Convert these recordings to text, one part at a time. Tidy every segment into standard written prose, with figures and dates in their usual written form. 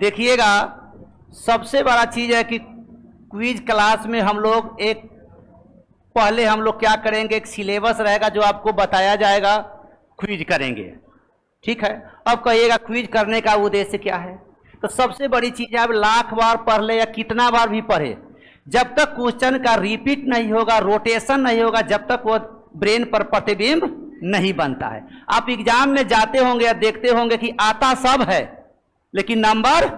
देखिएगा, सबसे बड़ा चीज है कि क्विज क्लास में हम लोग पहले हम लोग क्या करेंगे, एक सिलेबस रहेगा जो आपको बताया जाएगा, क्विज करेंगे। ठीक है, अब कहिएगा क्विज करने का उद्देश्य क्या है। तो सबसे बड़ी चीज है, आप लाख बार पढ़ ले या कितना बार भी पढ़े, जब तक क्वेश्चन का रिपीट नहीं होगा, रोटेशन नहीं होगा, जब तक वो ब्रेन पर प्रतिबिंब नहीं बनता है। आप एग्जाम में जाते होंगे या देखते होंगे कि आता सब है लेकिन नंबर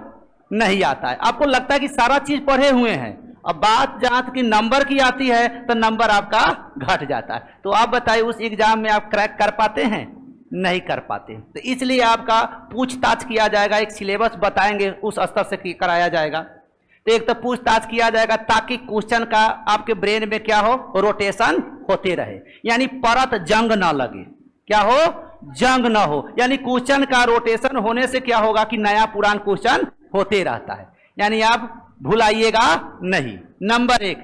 नहीं आता है। आपको लगता है कि सारा चीज पढ़े हुए हैं, अब बात जहां तक कि नंबर की आती है तो नंबर आपका घट जाता है। तो आप बताइए उस एग्जाम में आप क्रैक कर पाते हैं? नहीं कर पाते। तो इसलिए आपका पूछताछ किया जाएगा, एक सिलेबस बताएंगे, उस स्तर से कराया जाएगा। तो एक तो पूछताछ किया जाएगा ताकि क्वेश्चन का आपके ब्रेन में क्या हो, रोटेशन होते रहे, यानी परत जंग ना लगे। क्या हो? जंग ना हो, यानी क्वेश्चन का रोटेशन होने से क्या होगा कि नया पुरान क्वेश्चन होते रहता है, यानी आप भुलाइएगा नहीं। नंबर एक।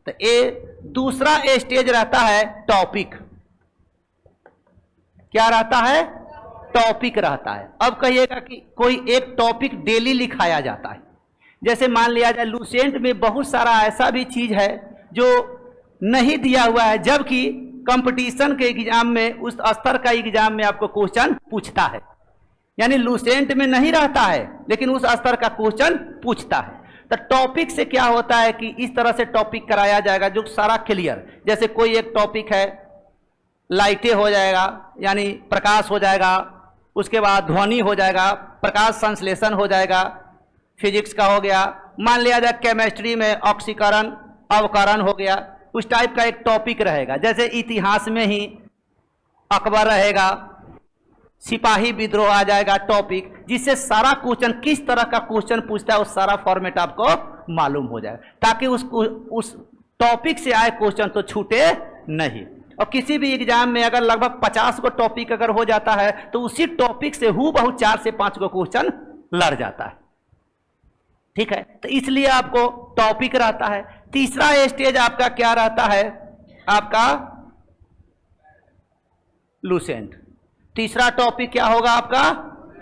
तो दूसरा स्टेज रहता है टॉपिक। क्या रहता है? टॉपिक रहता है। अब कहिएगा कि कोई एक टॉपिक डेली लिखाया जाता है। जैसे मान लिया जाए लुसेंट में बहुत सारा ऐसा भी चीज है जो नहीं दिया हुआ है, जबकि कंपटीशन के एग्जाम में, उस स्तर का एग्जाम में आपको क्वेश्चन पूछता है, यानी लुसेंट में नहीं रहता है लेकिन उस स्तर का क्वेश्चन पूछता है। तो टॉपिक से क्या होता है कि इस तरह से टॉपिक कराया जाएगा जो सारा क्लियर, जैसे कोई एक टॉपिक है, लाइटें हो जाएगा यानी प्रकाश हो जाएगा, उसके बाद ध्वनि हो जाएगा, प्रकाश संश्लेषण हो जाएगा, फिजिक्स का हो गया, मान लिया जाए केमिस्ट्री में ऑक्सीकरण अवकरण हो गया, उस टाइप का एक टॉपिक रहेगा। जैसे इतिहास में ही अकबर रहेगा, सिपाही विद्रोह आ जाएगा टॉपिक, जिससे सारा क्वेश्चन किस तरह का क्वेश्चन पूछता है उस सारा फॉर्मेट आपको मालूम हो जाए, ताकि उस टॉपिक से आए क्वेश्चन तो छूटे नहीं। और किसी भी एग्जाम में अगर लगभग 50 को टॉपिक अगर हो जाता है तो उसी टॉपिक से हूबहू 4 से 5 को क्वेश्चन लड़ जाता है। ठीक है, तो इसलिए आपको टॉपिक रहता है। तीसरा स्टेज आपका क्या रहता है? आपका लुसेंट। तीसरा टॉपिक क्या होगा आपका?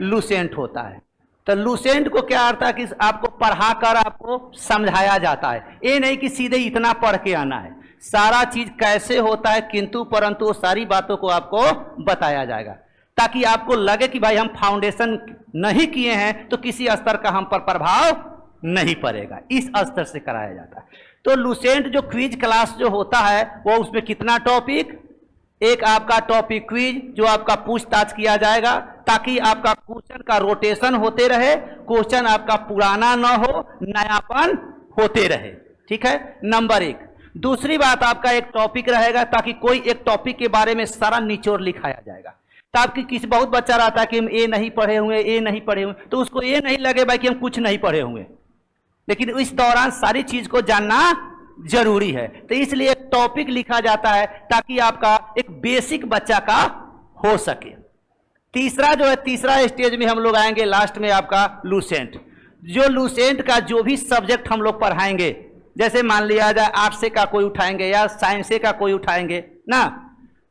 लुसेंट होता है। तो लुसेंट को क्या अर्थ है कि आपको पढ़ाकर आपको समझाया जाता है, ये नहीं कि सीधे इतना पढ़ के आना है, सारा चीज कैसे होता है किंतु परंतु वो सारी बातों को आपको बताया जाएगा, ताकि आपको लगे कि भाई हम फाउंडेशन नहीं किए हैं तो किसी स्तर का हम पर प्रभाव नहीं पड़ेगा। इस स्तर से कराया जाता है। तो लुसेंट जो क्विज क्लास जो होता है वो उसमें कितना टॉपिक, एक आपका टॉपिक क्विज जो आपका पूछताछ किया जाएगा ताकि आपका क्वेश्चन का रोटेशन होते रहे, क्वेश्चन आपका पुराना ना हो, नयापन होते रहे। ठीक है, नंबर एक। दूसरी बात, आपका एक टॉपिक रहेगा ताकि कोई एक टॉपिक के बारे में सारा निचोड़ लिखाया जाएगा, ताकि किसी बहुत बच्चा रहता है कि हम ये नहीं पढ़े हुए, ये नहीं पढ़े हुए, तो उसको ये नहीं लगे भाई कि हम कुछ नहीं पढ़े हुए, लेकिन इस दौरान सारी चीज को जानना जरूरी है। तो इसलिए एक टॉपिक लिखा जाता है ताकि आपका एक बेसिक बच्चा का हो सके। तीसरा जो है, तीसरा स्टेज में हम लोग आएंगे लास्ट में आपका लुसेंट। जो लुसेंट का जो भी सब्जेक्ट हम लोग पढ़ाएंगे, जैसे मान लिया जाए आर्ट्स का कोई उठाएंगे या साइंस का कोई उठाएंगे ना,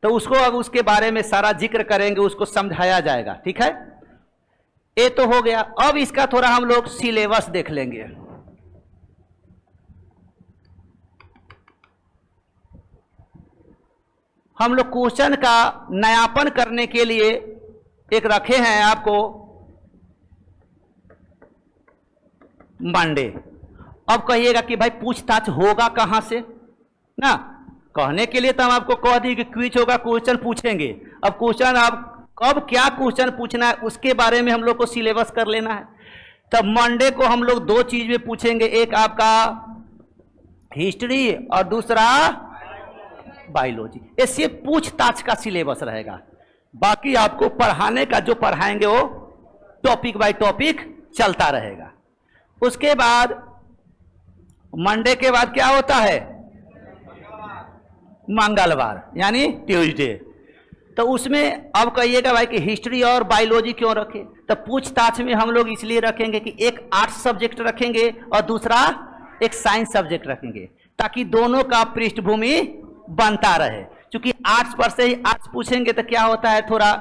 तो उसको अब उसके बारे में सारा जिक्र करेंगे, उसको समझाया जाएगा। ठीक है, ये तो हो गया। अब इसका थोड़ा हम लोग सिलेबस देख लेंगे। हम लोग क्वेश्चन का नयापन करने के लिए एक रखे हैं आपको मंडे। अब कहिएगा कि भाई पूछताछ होगा कहां से ना, कहने के लिए तो हम आपको कह दिए कि क्विज होगा, क्वेश्चन पूछेंगे। अब क्वेश्चन आप कब क्या क्वेश्चन पूछना है उसके बारे में हम लोग को सिलेबस कर लेना है। तब मंडे को हम लोग 2 चीज में पूछेंगे, एक आपका हिस्ट्री और दूसरा बायोलॉजी। ऐसे पूछताछ का सिलेबस रहेगा, बाकी आपको पढ़ाने का जो पढ़ाएंगे वो टॉपिक बाय टॉपिक चलता रहेगा। उसके बाद मंडे के बाद क्या होता है? मंगलवार यानी ट्यूसडे। तो उसमें अब कहिएगा भाई कि हिस्ट्री और बायोलॉजी क्यों रखें? तो पूछताछ में हम लोग इसलिए रखेंगे कि एक आर्ट्स सब्जेक्ट रखेंगे और दूसरा एक साइंस सब्जेक्ट रखेंगे, ताकि दोनों का पृष्ठभूमि बनता रहे। क्योंकि आर्ट्स पर से ही आर्ट्स पूछेंगे तो क्या होता है, थोड़ा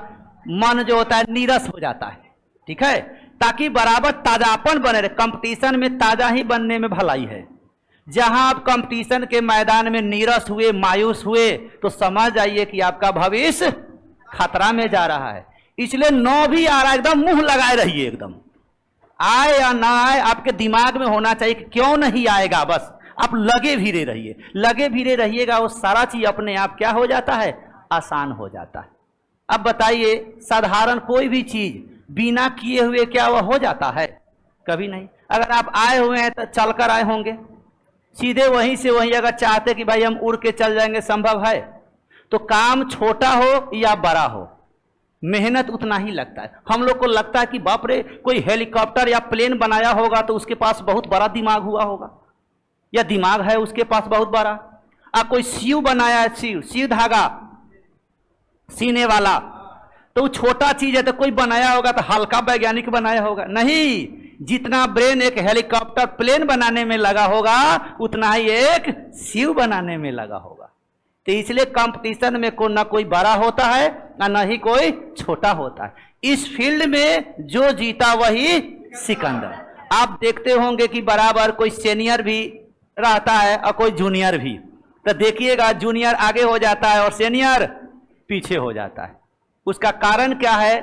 मन जो होता है नीरस हो जाता है। ठीक है, ताकि बराबर ताजापन बने रहे। कंपटीशन में ताजा ही बनने में भलाई है। जहां आप कंपटीशन के मैदान में नीरस हुए, मायूस हुए, तो समझ जाइए कि आपका भविष्य खतरा में जा रहा है। इसलिए नो भी आ रहा है, एकदम मुंह लगाए रहिए, एकदम आए या ना आए आपके दिमाग में होना चाहिए कि क्यों नहीं आएगा, बस आप लगे भीरे रहिए। लगे भीरे रहिएगा, वो सारा चीज अपने आप क्या हो जाता है, आसान हो जाता है। अब बताइए, साधारण कोई भी चीज बिना किए हुए क्या वह हो जाता है? कभी नहीं। अगर आप आए हुए हैं तो चलकर आए होंगे, सीधे वहीं से वहीं अगर चाहते कि भाई हम उड़ के चल जाएंगे, संभव है? तो काम छोटा हो या बड़ा हो, मेहनत उतना ही लगता है। हम लोग को लगता है कि बाप रे, कोई हेलीकॉप्टर या प्लेन बनाया होगा तो उसके पास बहुत बड़ा दिमाग हुआ होगा, या दिमाग है उसके पास बहुत बड़ा। कोई सीव बनाया है, सीव धागा सीने वाला, तो वो छोटा चीज है, तो कोई बनाया होगा तो हल्का वैज्ञानिक बनाया होगा? नहीं, जितना ब्रेन एक हेलीकॉप्टर प्लेन बनाने में लगा होगा, उतना ही एक सीव बनाने में लगा होगा। तो इसलिए कंपटीशन में कोई ना कोई बड़ा होता है ना ना ही कोई छोटा होता है। इस फील्ड में जो जीता वही सिकंदर। आप देखते होंगे कि बराबर कोई सीनियर भी रहता है और कोई जूनियर भी। तो देखिएगा, जूनियर आगे हो जाता है और सीनियर पीछे हो जाता है। उसका कारण क्या है?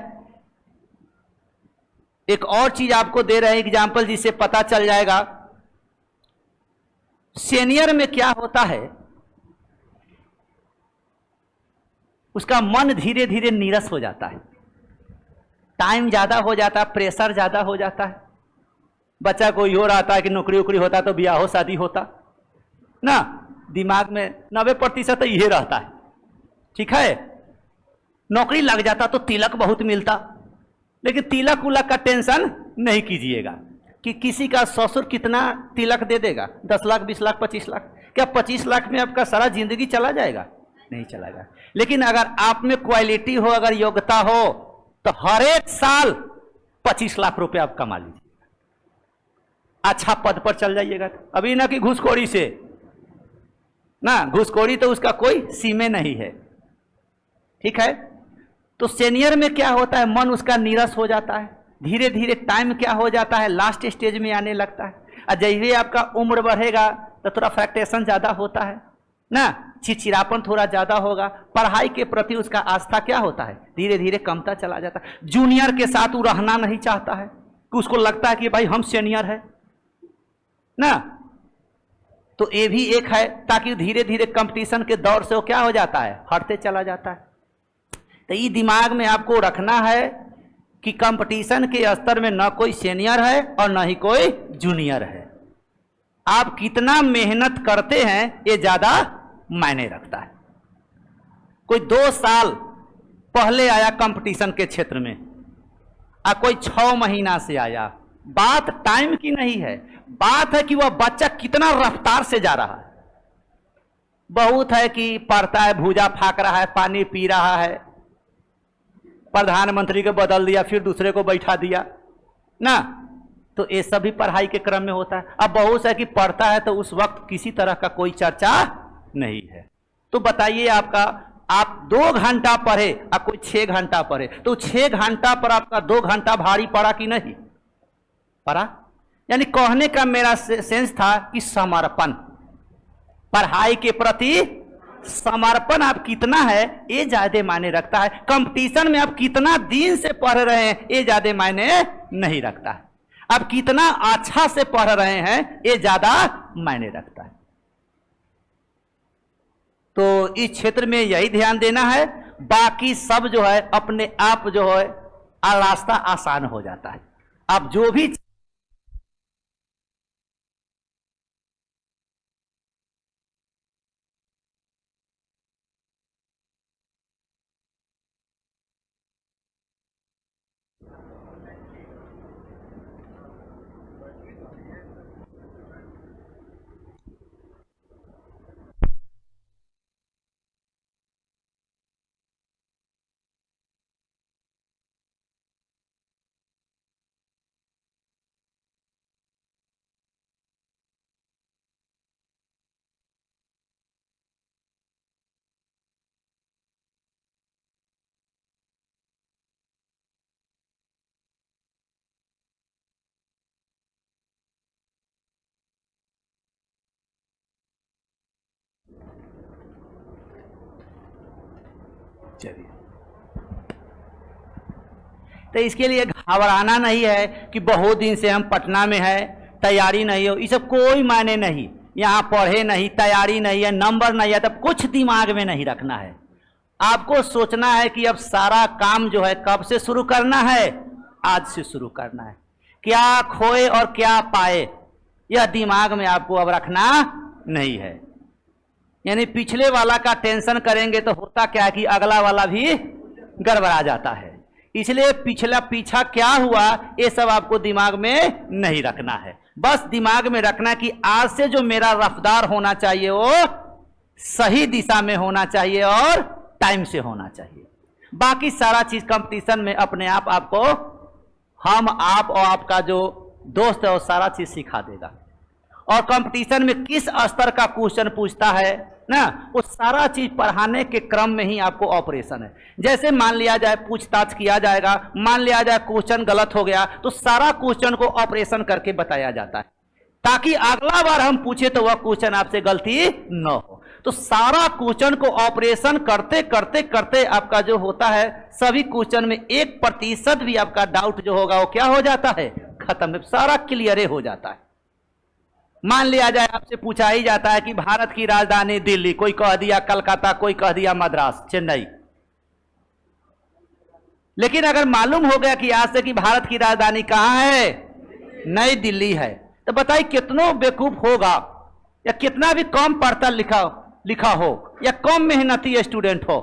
एक और चीज आपको दे रहे हैं एग्जाम्पल, जिससे पता चल जाएगा। सीनियर में क्या होता है, उसका मन धीरे धीरे नीरस हो जाता है, टाइम ज्यादा हो जाता है, प्रेशर ज्यादा हो जाता है। बच्चा को यो रहता है कि नौकरी वोकरी होता तो ब्याह हो शादी होता ना, दिमाग में 90% तो यही रहता है। ठीक है, नौकरी लग जाता तो तिलक बहुत मिलता, लेकिन तिलक उलक का टेंशन नहीं कीजिएगा कि किसी का ससुर कितना तिलक दे देगा, 10 लाख 20 लाख 25 लाख। क्या 25 लाख में आपका सारा जिंदगी चला जाएगा? नहीं चलाएगा। लेकिन अगर आप में क्वालिटी हो, अगर योग्यता हो, तो हर एक साल 25 लाख रुपए आप कमा लीजिए, अच्छा पद पर चल जाइएगा। अभी ना कि घूसखोरी से ना, घूसखोरी तो उसका कोई सीमे नहीं है। ठीक है, तो सीनियर में क्या होता है, मन उसका नीरस हो जाता है, धीरे धीरे टाइम क्या हो जाता है, लास्ट स्टेज में आने लगता है। और जैसे आपका उम्र बढ़ेगा तो थोड़ा फ्रस्ट्रेशन ज्यादा होता है ना, चिड़चिड़ापन थोड़ा ज्यादा होगा, पढ़ाई के प्रति उसका आस्था क्या होता है, धीरे धीरे कमता चला जाता है। जूनियर के साथ वो रहना नहीं चाहता है, कि उसको लगता है कि भाई हम सीनियर है ना। तो ये भी एक है, ताकि धीरे धीरे कंपटीशन के दौर से वो क्या हो जाता है, हटते चला जाता है। तो ये दिमाग में आपको रखना है कि कंपटीशन के स्तर में ना कोई सीनियर है और ना ही कोई जूनियर है। आप कितना मेहनत करते हैं ये ज्यादा मायने रखता है। कोई 2 साल पहले आया कंपटीशन के क्षेत्र में, कोई 6 महीना से आया, बात टाइम की नहीं है, बात है कि वह बच्चा कितना रफ्तार से जा रहा है। बहुत है कि पढ़ता है, भूजा फाक रहा है, पानी पी रहा है, प्रधानमंत्री को बदल दिया, फिर दूसरे को बैठा दिया ना, तो ये सभी पढ़ाई के क्रम में होता है। अब बहुत है कि पढ़ता है तो उस वक्त किसी तरह का कोई चर्चा नहीं है। तो बताइए, आपका आप 2 घंटा पढ़े और कोई 6 घंटा पढ़े, तो 6 घंटा पर आपका 2 घंटा भारी पड़ा कि नहीं पड़ा? यानी कहने का मेरा सेंस था कि समर्पण, पढ़ाई के प्रति समर्पण आप कितना है ये ज्यादा मायने रखता है। कंपटीशन में आप कितना दिन से पढ़ रहे हैं ये ज्यादा मायने नहीं रखता है, आप कितना अच्छा से पढ़ रहे हैं ये ज्यादा मायने रखता है। तो इस क्षेत्र में यही ध्यान देना है, बाकी सब जो है अपने आप जो है रास्ता आसान हो जाता है। आप जो भी चलिए, तो इसके लिए घबराना नहीं है कि बहुत दिन से हम पटना में है, तैयारी नहीं हो, ये सब कोई मायने नहीं। यहाँ पढ़े नहीं, तैयारी नहीं है, नंबर नहीं है, तब कुछ दिमाग में नहीं रखना है। आपको सोचना है कि अब सारा काम जो है कब से शुरू करना है, आज से शुरू करना है। क्या खोए और क्या पाए, यह दिमाग में आपको अब रखना नहीं है। यानी पिछले वाला का टेंशन करेंगे तो होता क्या है कि अगला वाला भी गड़बड़ा जाता है। इसलिए पिछला पीछा क्या हुआ ये सब आपको दिमाग में नहीं रखना है। बस दिमाग में रखना कि आज से जो मेरा रफ्तार होना चाहिए वो सही दिशा में होना चाहिए और टाइम से होना चाहिए। बाकी सारा चीज कंपटीशन में अपने आप आपको हम आप और आपका जो दोस्त है वो सारा चीज सिखा देगा। और कंपटीशन में किस स्तर का क्वेश्चन पूछता है ना, वो सारा चीज पढ़ाने के क्रम में ही आपको ऑपरेशन है। जैसे मान लिया जाए पूछताछ किया जाएगा, मान लिया जाए क्वेश्चन गलत हो गया तो सारा क्वेश्चन को ऑपरेशन करके बताया जाता है ताकि अगला बार हम पूछे तो वह क्वेश्चन आपसे गलती न हो। तो सारा क्वेश्चन को ऑपरेशन करते करते करते आपका जो होता है सभी क्वेश्चन में 1% भी आपका डाउट जो होगा वो क्या हो जाता है, खत्म, सारा क्लियर हो जाता है। मान लिया जाए आपसे पूछा ही जाता है कि भारत की राजधानी दिल्ली, कोई कह दिया कलकत्ता, कोई कह दिया मद्रास, चेन्नई। लेकिन अगर मालूम हो गया कि आज से कि भारत की राजधानी कहां है, नई दिल्ली है, तो बताइए कितनों बेवकूफ होगा या कितना भी कम पढ़ता लिखा हो या कम मेहनती स्टूडेंट हो,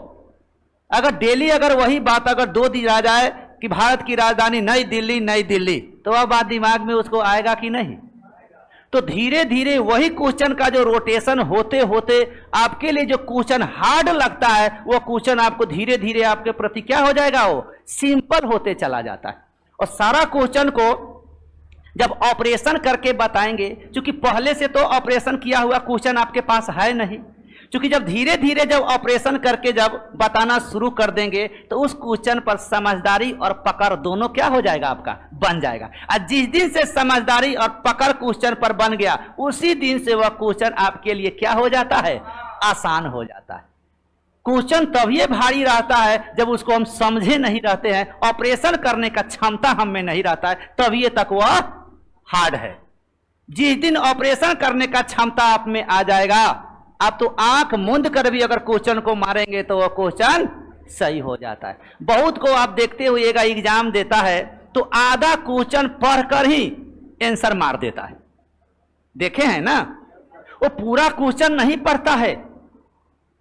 अगर डेली अगर वही बात अगर 2 दिन आ जाए कि भारत की राजधानी नई दिल्ली नई दिल्ली, तो वह बात दिमाग में उसको आएगा कि नहीं। तो धीरे धीरे वही क्वेश्चन का जो रोटेशन होते होते आपके लिए जो क्वेश्चन हार्ड लगता है वो क्वेश्चन आपको धीरे धीरे आपके प्रति क्या हो जाएगा, वो सिंपल होते चला जाता है। और सारा क्वेश्चन को जब ऑपरेशन करके बताएंगे, क्योंकि पहले से तो ऑपरेशन किया हुआ क्वेश्चन आपके पास है नहीं, क्योंकि जब धीरे धीरे जब ऑपरेशन करके जब बताना शुरू कर देंगे तो उस क्वेश्चन पर समझदारी और पकड़ दोनों क्या हो जाएगा, आपका बन जाएगा। और जिस दिन से समझदारी और पकड़ क्वेश्चन पर बन गया उसी दिन से वह क्वेश्चन आपके लिए क्या हो जाता है, आसान हो जाता है। क्वेश्चन तभी भारी रहता है जब उसको हम समझे नहीं रहते हैं, ऑपरेशन करने का क्षमता हम में नहीं रहता है, तभी तक वह हार्ड है। जिस दिन ऑपरेशन करने का क्षमता आप में आ जाएगा, आप तो आंख मूंद कर भी अगर क्वेश्चन को मारेंगे तो वह क्वेश्चन सही हो जाता है। बहुत को आप देखते हुएगा एग्जाम देता है तो आधा क्वेश्चन पढ़कर ही आंसर मार देता है, देखे हैं ना। वो पूरा क्वेश्चन नहीं पढ़ता है,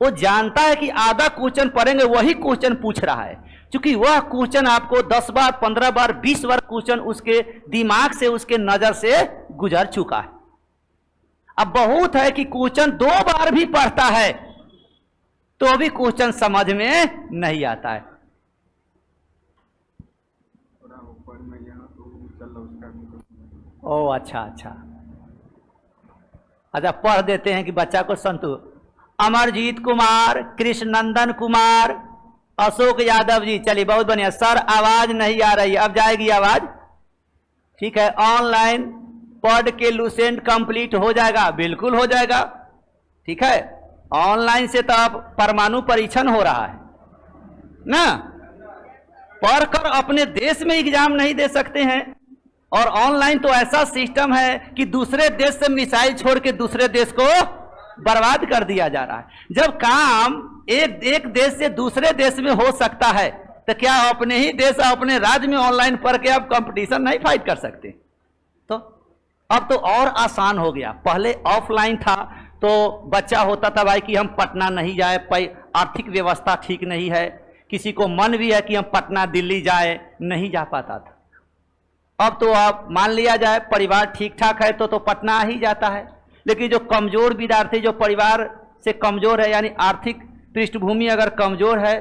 वो जानता है कि आधा क्वेश्चन पढ़ेंगे वही क्वेश्चन पूछ रहा है, क्योंकि वह क्वेश्चन आपको 10 बार 15 बार 20 बार क्वेश्चन उसके दिमाग से उसके नजर से गुजर चुका है। अब बहुत है कि क्वेश्चन 2 बार भी पढ़ता है तो भी क्वेश्चन समझ में नहीं आता है। ओ अच्छा अच्छा अच्छा, पढ़ देते हैं कि बच्चा को संतु। अमरजीत कुमार, कृष्णनंदन कुमार, अशोक यादव जी, चलिए बहुत बढ़िया सर। आवाज नहीं आ रही, अब जाएगी आवाज, ठीक है। ऑनलाइन पढ़ के लुसेंट कंप्लीट हो जाएगा, बिल्कुल हो जाएगा, ठीक है। ऑनलाइन से तो अब परमाणु परीक्षण हो रहा है ना, पढ़कर अपने देश में एग्जाम नहीं दे सकते हैं। और ऑनलाइन तो ऐसा सिस्टम है कि दूसरे देश से मिसाइल छोड़ के दूसरे देश को बर्बाद कर दिया जा रहा है। जब काम एक देश से दूसरे देश में हो सकता है तो क्या अपने ही देश अपने राज्य में ऑनलाइन पढ़ के आप कंपटीशन नहीं फाइट कर सकते? तो अब तो और आसान हो गया। पहले ऑफलाइन था तो बच्चा होता था भाई कि हम पटना नहीं जाए, आर्थिक व्यवस्था ठीक नहीं है, किसी को मन भी है कि हम पटना दिल्ली जाए, नहीं जा पाता था। अब तो आप मान लिया जाए परिवार ठीक ठाक है तो पटना आ ही जाता है। लेकिन जो कमजोर विद्यार्थी जो परिवार से कमजोर है, यानी आर्थिक पृष्ठभूमि अगर कमजोर है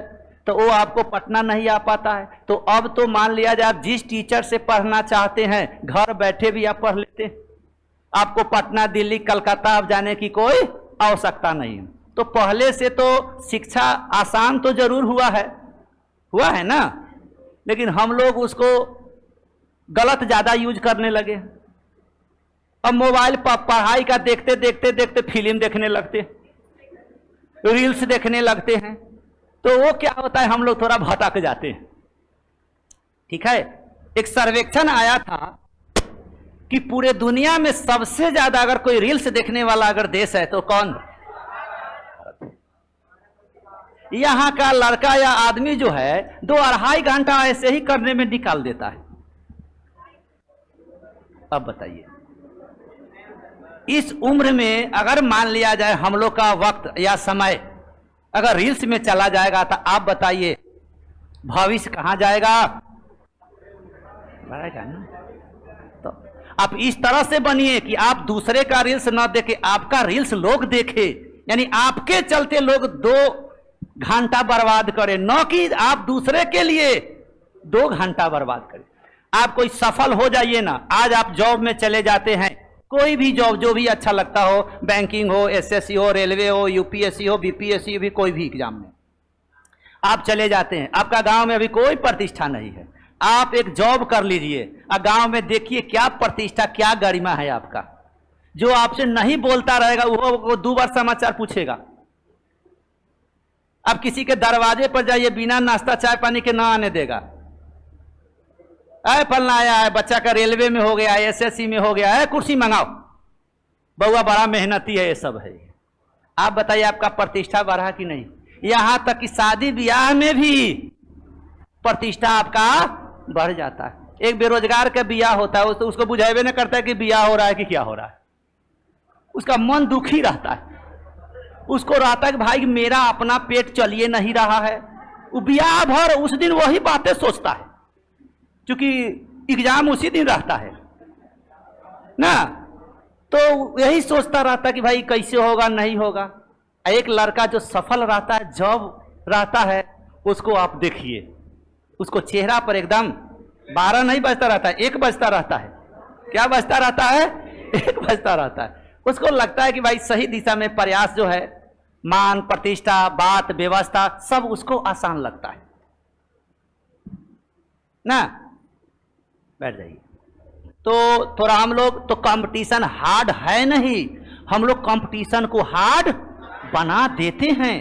तो वो आपको पटना नहीं आ पाता है। तो अब तो मान लिया जाए आप जिस टीचर से पढ़ना चाहते हैं घर बैठे भी आप पढ़ लेते हैं, आपको पटना दिल्ली कलकत्ता अब जाने की कोई आवश्यकता नहीं है। तो पहले से तो शिक्षा आसान तो जरूर हुआ है ना, लेकिन हम लोग उसको गलत ज्यादा यूज करने लगे। अब मोबाइल पर पढ़ाई का देखते देखते फिल्म देखने लगते, रील्स देखने लगते हैं। तो वो क्या होता है, हम लोग थोड़ा भटक जाते हैं। ठीक है, एक सर्वेक्षण आया था कि पूरे दुनिया में सबसे ज्यादा अगर कोई रील्स देखने वाला अगर देश है तो कौन? यहां का लड़का या आदमी जो है 2-2.5 घंटा ऐसे ही करने में निकाल देता है। अब बताइए, इस उम्र में अगर मान लिया जाए हम लोग का वक्त या समय अगर रील्स में चला जाएगा तो आप बताइए भविष्य कहां जाएगा? बढ़ेगा ना। तो आप इस तरह से बनिए कि आप दूसरे का रील्स न देखे, आपका रील्स लोग देखे, यानी आपके चलते लोग 2 घंटा बर्बाद करें, न कि आप दूसरे के लिए 2 घंटा बर्बाद करें। आप कोई सफल हो जाइए ना। आज आप जॉब में चले जाते हैं, कोई भी जॉब जो भी अच्छा लगता हो, बैंकिंग हो, एसएससी हो, रेलवे हो, यूपीएससी हो, बीपीएससी भी, कोई भी एग्जाम में आप चले जाते हैं। आपका गांव में अभी कोई प्रतिष्ठा नहीं है, आप एक जॉब कर लीजिए और गांव में देखिए क्या प्रतिष्ठा, क्या गरिमा है आपका। जो आपसे नहीं बोलता रहेगा वो 2 बार समाचार पूछेगा। आप किसी के दरवाजे पर जाइए, बिना नाश्ता चाय पानी के ना आने देगा। अरे फलना आया है, बच्चा का रेलवे में हो गया, एसएससी में हो गया है, कुर्सी मंगाओ, बउआ बड़ा मेहनती है, ये सब है। आप बताइए आपका प्रतिष्ठा बढ़ा कि नहीं? यहां तक कि शादी ब्याह में भी प्रतिष्ठा आपका बढ़ जाता है। एक बेरोजगार का ब्याह होता है तो उसको बुझावे नहीं करता है कि ब्याह हो रहा है कि क्या हो रहा है, उसका मन दुखी रहता है। उसको रहता है कि भाई मेरा अपना पेट चलिए नहीं रहा है। वो ब्याह भर उस दिन वही बातें सोचता है, क्योंकि एग्जाम उसी दिन रहता है ना, तो यही सोचता रहता कि भाई कैसे होगा नहीं होगा। एक लड़का जो सफल रहता है, जॉब रहता है, उसको आप देखिए, उसको चेहरा पर एकदम 12 नहीं बजता रहता है, 1 बजता रहता है। क्या बजता रहता है? 1 बजता रहता है। उसको लगता है कि भाई सही दिशा में प्रयास जो है, मान प्रतिष्ठा बात व्यवस्था सब उसको आसान लगता है ना। बैठ जाइए। तो थोड़ा हम लोग तो कंपटीशन हार्ड है नहीं, हम लोग कंपटीशन को हार्ड बना देते हैं।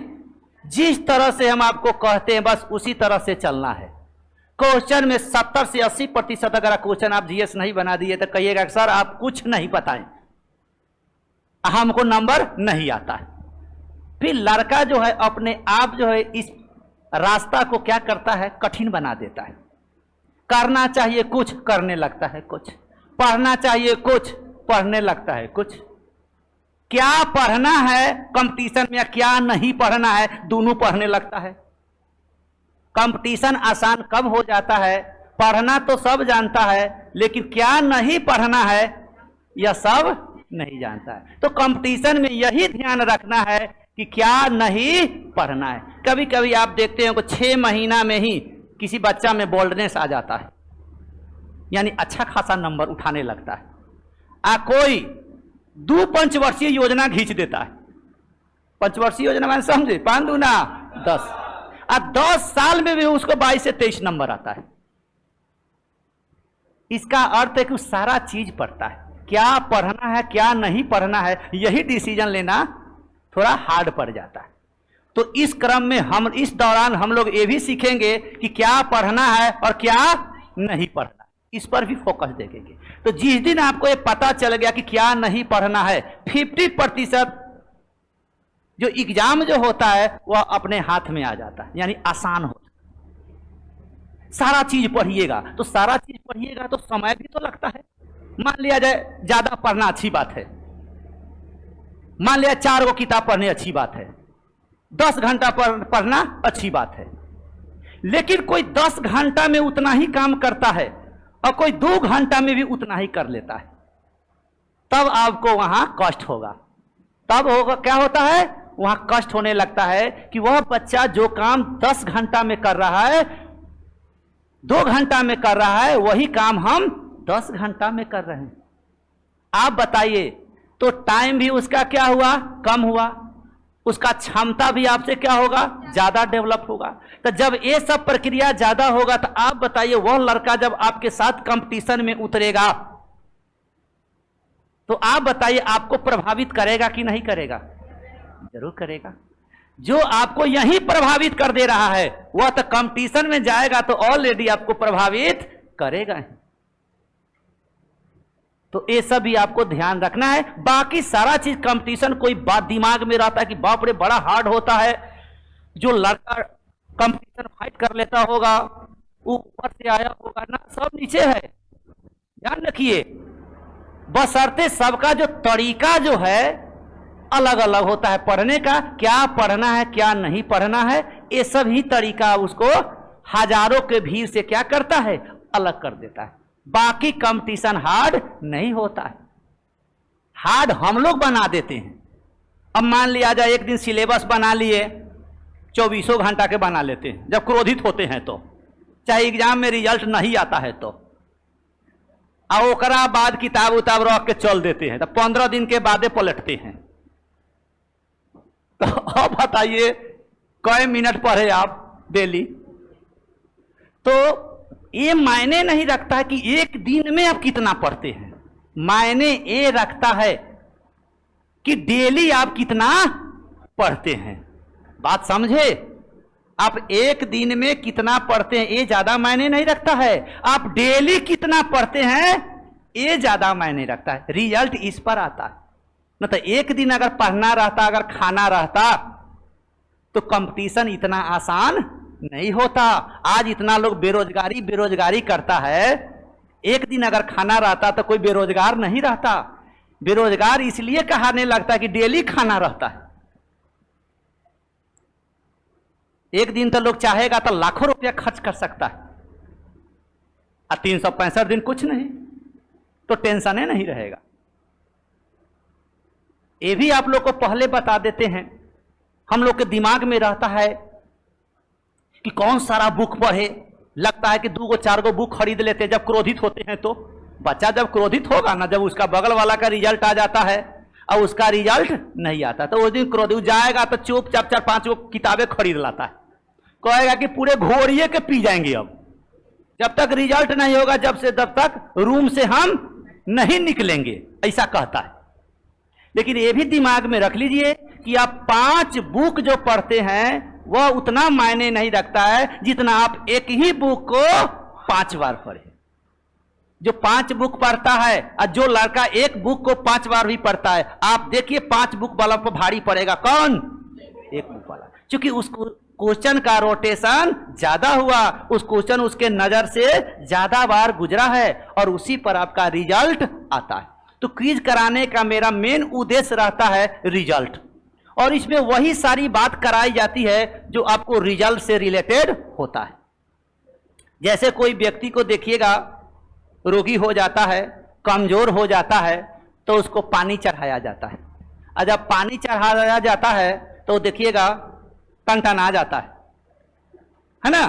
जिस तरह से हम आपको कहते हैं बस उसी तरह से चलना है। क्वेश्चन में 70 से 80% अगर क्वेश्चन आप जीएस नहीं बना दिए तो कहिएगा कि सर आप कुछ नहीं बताएं, हमको नंबर नहीं आता है। फिर लड़का जो है अपने आप जो है इस रास्ता को क्या करता है, कठिन बना देता है। करना चाहिए कुछ, करने लगता है कुछ, पढ़ना चाहिए कुछ, पढ़ने लगता है कुछ। क्या पढ़ना है कंपटीशन में या क्या नहीं पढ़ना है, दोनों पढ़ने लगता है। कंपटीशन आसान कब हो जाता है? पढ़ना तो सब जानता है, लेकिन क्या नहीं पढ़ना है यह सब नहीं जानता है। तो कंपटीशन में यही ध्यान रखना है कि क्या नहीं पढ़ना है। कभी कभी आप देखते हैं कि 6 महीना में ही किसी बच्चा में बोल्डनेस आ जाता है, यानी अच्छा खासा नंबर उठाने लगता है। कोई 2 पंचवर्षीय योजना खींच देता है। पंचवर्षीय योजना मैंने समझे, 5 दूना 10, 10 साल में भी उसको 22 से 23 नंबर आता है। इसका अर्थ है कि सारा चीज पढ़ता है, क्या पढ़ना है क्या नहीं पढ़ना है, यही डिसीजन लेना थोड़ा हार्ड पड़ जाता है। तो इस क्रम में हम इस दौरान हम लोग ये भी सीखेंगे कि क्या पढ़ना है और क्या नहीं पढ़ना, इस पर भी फोकस देंगे। तो जिस दिन आपको ये पता चल गया कि क्या नहीं पढ़ना है, 50% जो एग्जाम जो होता है वह अपने हाथ में आ जाता है, यानी आसान होता है। सारा चीज पढ़िएगा तो सारा चीज पढ़िएगा तो समय भी तो लगता है। मान लिया जाए ज्यादा पढ़ना अच्छी बात है, मान लिया 4 गो किताब पढ़ने अच्छी बात है, 10 घंटा पढ़ना अच्छी बात है। लेकिन कोई 10 घंटा में उतना ही काम करता है और कोई 2 घंटा में भी उतना ही कर लेता है, तब आपको वहां कष्ट होगा। तब होगा क्या होता है, वहां कष्ट होने लगता है कि वह बच्चा जो काम 10 घंटा में कर रहा है, 2 घंटा में कर रहा है, वही काम हम 10 घंटा में कर रहे हैं। आप बताइए, तो टाइम भी उसका क्या हुआ, कम हुआ, उसका क्षमता भी आपसे क्या होगा, ज्यादा डेवलप होगा। तो जब ये सब प्रक्रिया ज्यादा होगा तो आप बताइए वह लड़का जब आपके साथ कंपटीशन में उतरेगा तो आप बताइए आपको प्रभावित करेगा कि नहीं करेगा? जरूर करेगा। जो आपको यहीं प्रभावित कर दे रहा है वह तो कंपटीशन में जाएगा तो ऑलरेडी आपको प्रभावित करेगा ही। तो ये सब भी आपको ध्यान रखना है। बाकी सारा चीज कंपटीशन कोई बात दिमाग में रहता है कि बाप रे बड़ा हार्ड होता है, जो लड़का कंपटीशन फाइट कर लेता होगा ऊपर से आया होगा ना, सब नीचे है। ध्यान रखिए, बशर्ते सबका जो तरीका जो है अलग अलग होता है पढ़ने का, क्या पढ़ना है क्या नहीं पढ़ना है, ये सब ही तरीका उसको हजारों के भीड़ से क्या करता है, अलग कर देता है। बाकी कंपटीशन हार्ड नहीं होता है, हार्ड हम लोग बना देते हैं। अब मान लिया जाए एक दिन सिलेबस बना लिए, 24 घंटा के बना लेते हैं जब क्रोधित होते हैं तो, चाहे एग्जाम में रिजल्ट नहीं आता है तो, और ओकरा बाद किताब उताब रख के चल देते हैं, तो 15 दिन के बाद पलटते हैं। तो अब बताइए कई मिनट पढ़े आप डेली? तो ये मायने नहीं रखता है कि एक दिन में आप कितना पढ़ते हैं, मायने ये रखता है कि डेली आप कितना पढ़ते हैं। बात समझे? आप एक दिन में कितना पढ़ते हैं ये ज्यादा मायने नहीं रखता है, आप डेली कितना पढ़ते हैं ये ज्यादा मायने रखता है। रिजल्ट इस पर आता है। न तो एक दिन अगर पढ़ना रहता, अगर खाना रहता, तो कंपटीशन इतना आसान नहीं होता। आज इतना लोग बेरोजगारी करता है, एक दिन अगर खाना रहता तो कोई बेरोजगार नहीं रहता। बेरोजगार इसलिए कहने लगता है कि डेली खाना रहता है। एक दिन तो लोग चाहेगा तो लाखों रुपया खर्च कर सकता है, और 365 दिन कुछ नहीं, तो टेंशन ही नहीं रहेगा। ये भी आप लोग को पहले बता देते हैं। हम लोग के दिमाग में रहता है कि कौन सारा बुक पढ़े, लगता है कि 2-4 बुक खरीद लेते हैं जब क्रोधित होते हैं। तो बच्चा जब क्रोधित होगा ना, जब उसका बगल वाला का रिजल्ट आ जाता है और उसका रिजल्ट नहीं आता, तो उस दिन क्रोधित जाएगा तो चुपचाप 4-5 किताबें खरीद लाता है, कहेगा कि पूरे घोड़िए के पी जाएंगे अब, जब तक रिजल्ट नहीं होगा, जब से तब तक रूम से हम नहीं निकलेंगे, ऐसा कहता है। लेकिन ये भी दिमाग में रख लीजिए कि आप 5 बुक जो पढ़ते हैं वह उतना मायने नहीं रखता है जितना आप एक ही बुक को 5 बार पढ़े। जो 5 बुक पढ़ता है और जो लड़का एक बुक को 5 बार भी पढ़ता है, आप देखिए 5 बुक वाला पर भारी पड़ेगा कौन? एक बुक वाला, क्योंकि उसको क्वेश्चन का रोटेशन ज्यादा हुआ, उस क्वेश्चन उसके नजर से ज्यादा बार गुजरा है और उसी पर आपका रिजल्ट आता है। तो क्विज कराने का मेरा मेन उद्देश्य रहता है रिजल्ट, और इसमें वही सारी बात कराई जाती है जो आपको रिजल्ट से रिलेटेड होता है। जैसे कोई व्यक्ति को देखिएगा रोगी हो जाता है, कमजोर हो जाता है, तो उसको पानी चढ़ाया जाता है, और जब पानी चढ़ाया जाता है तो देखिएगा टनटना जाता है ना,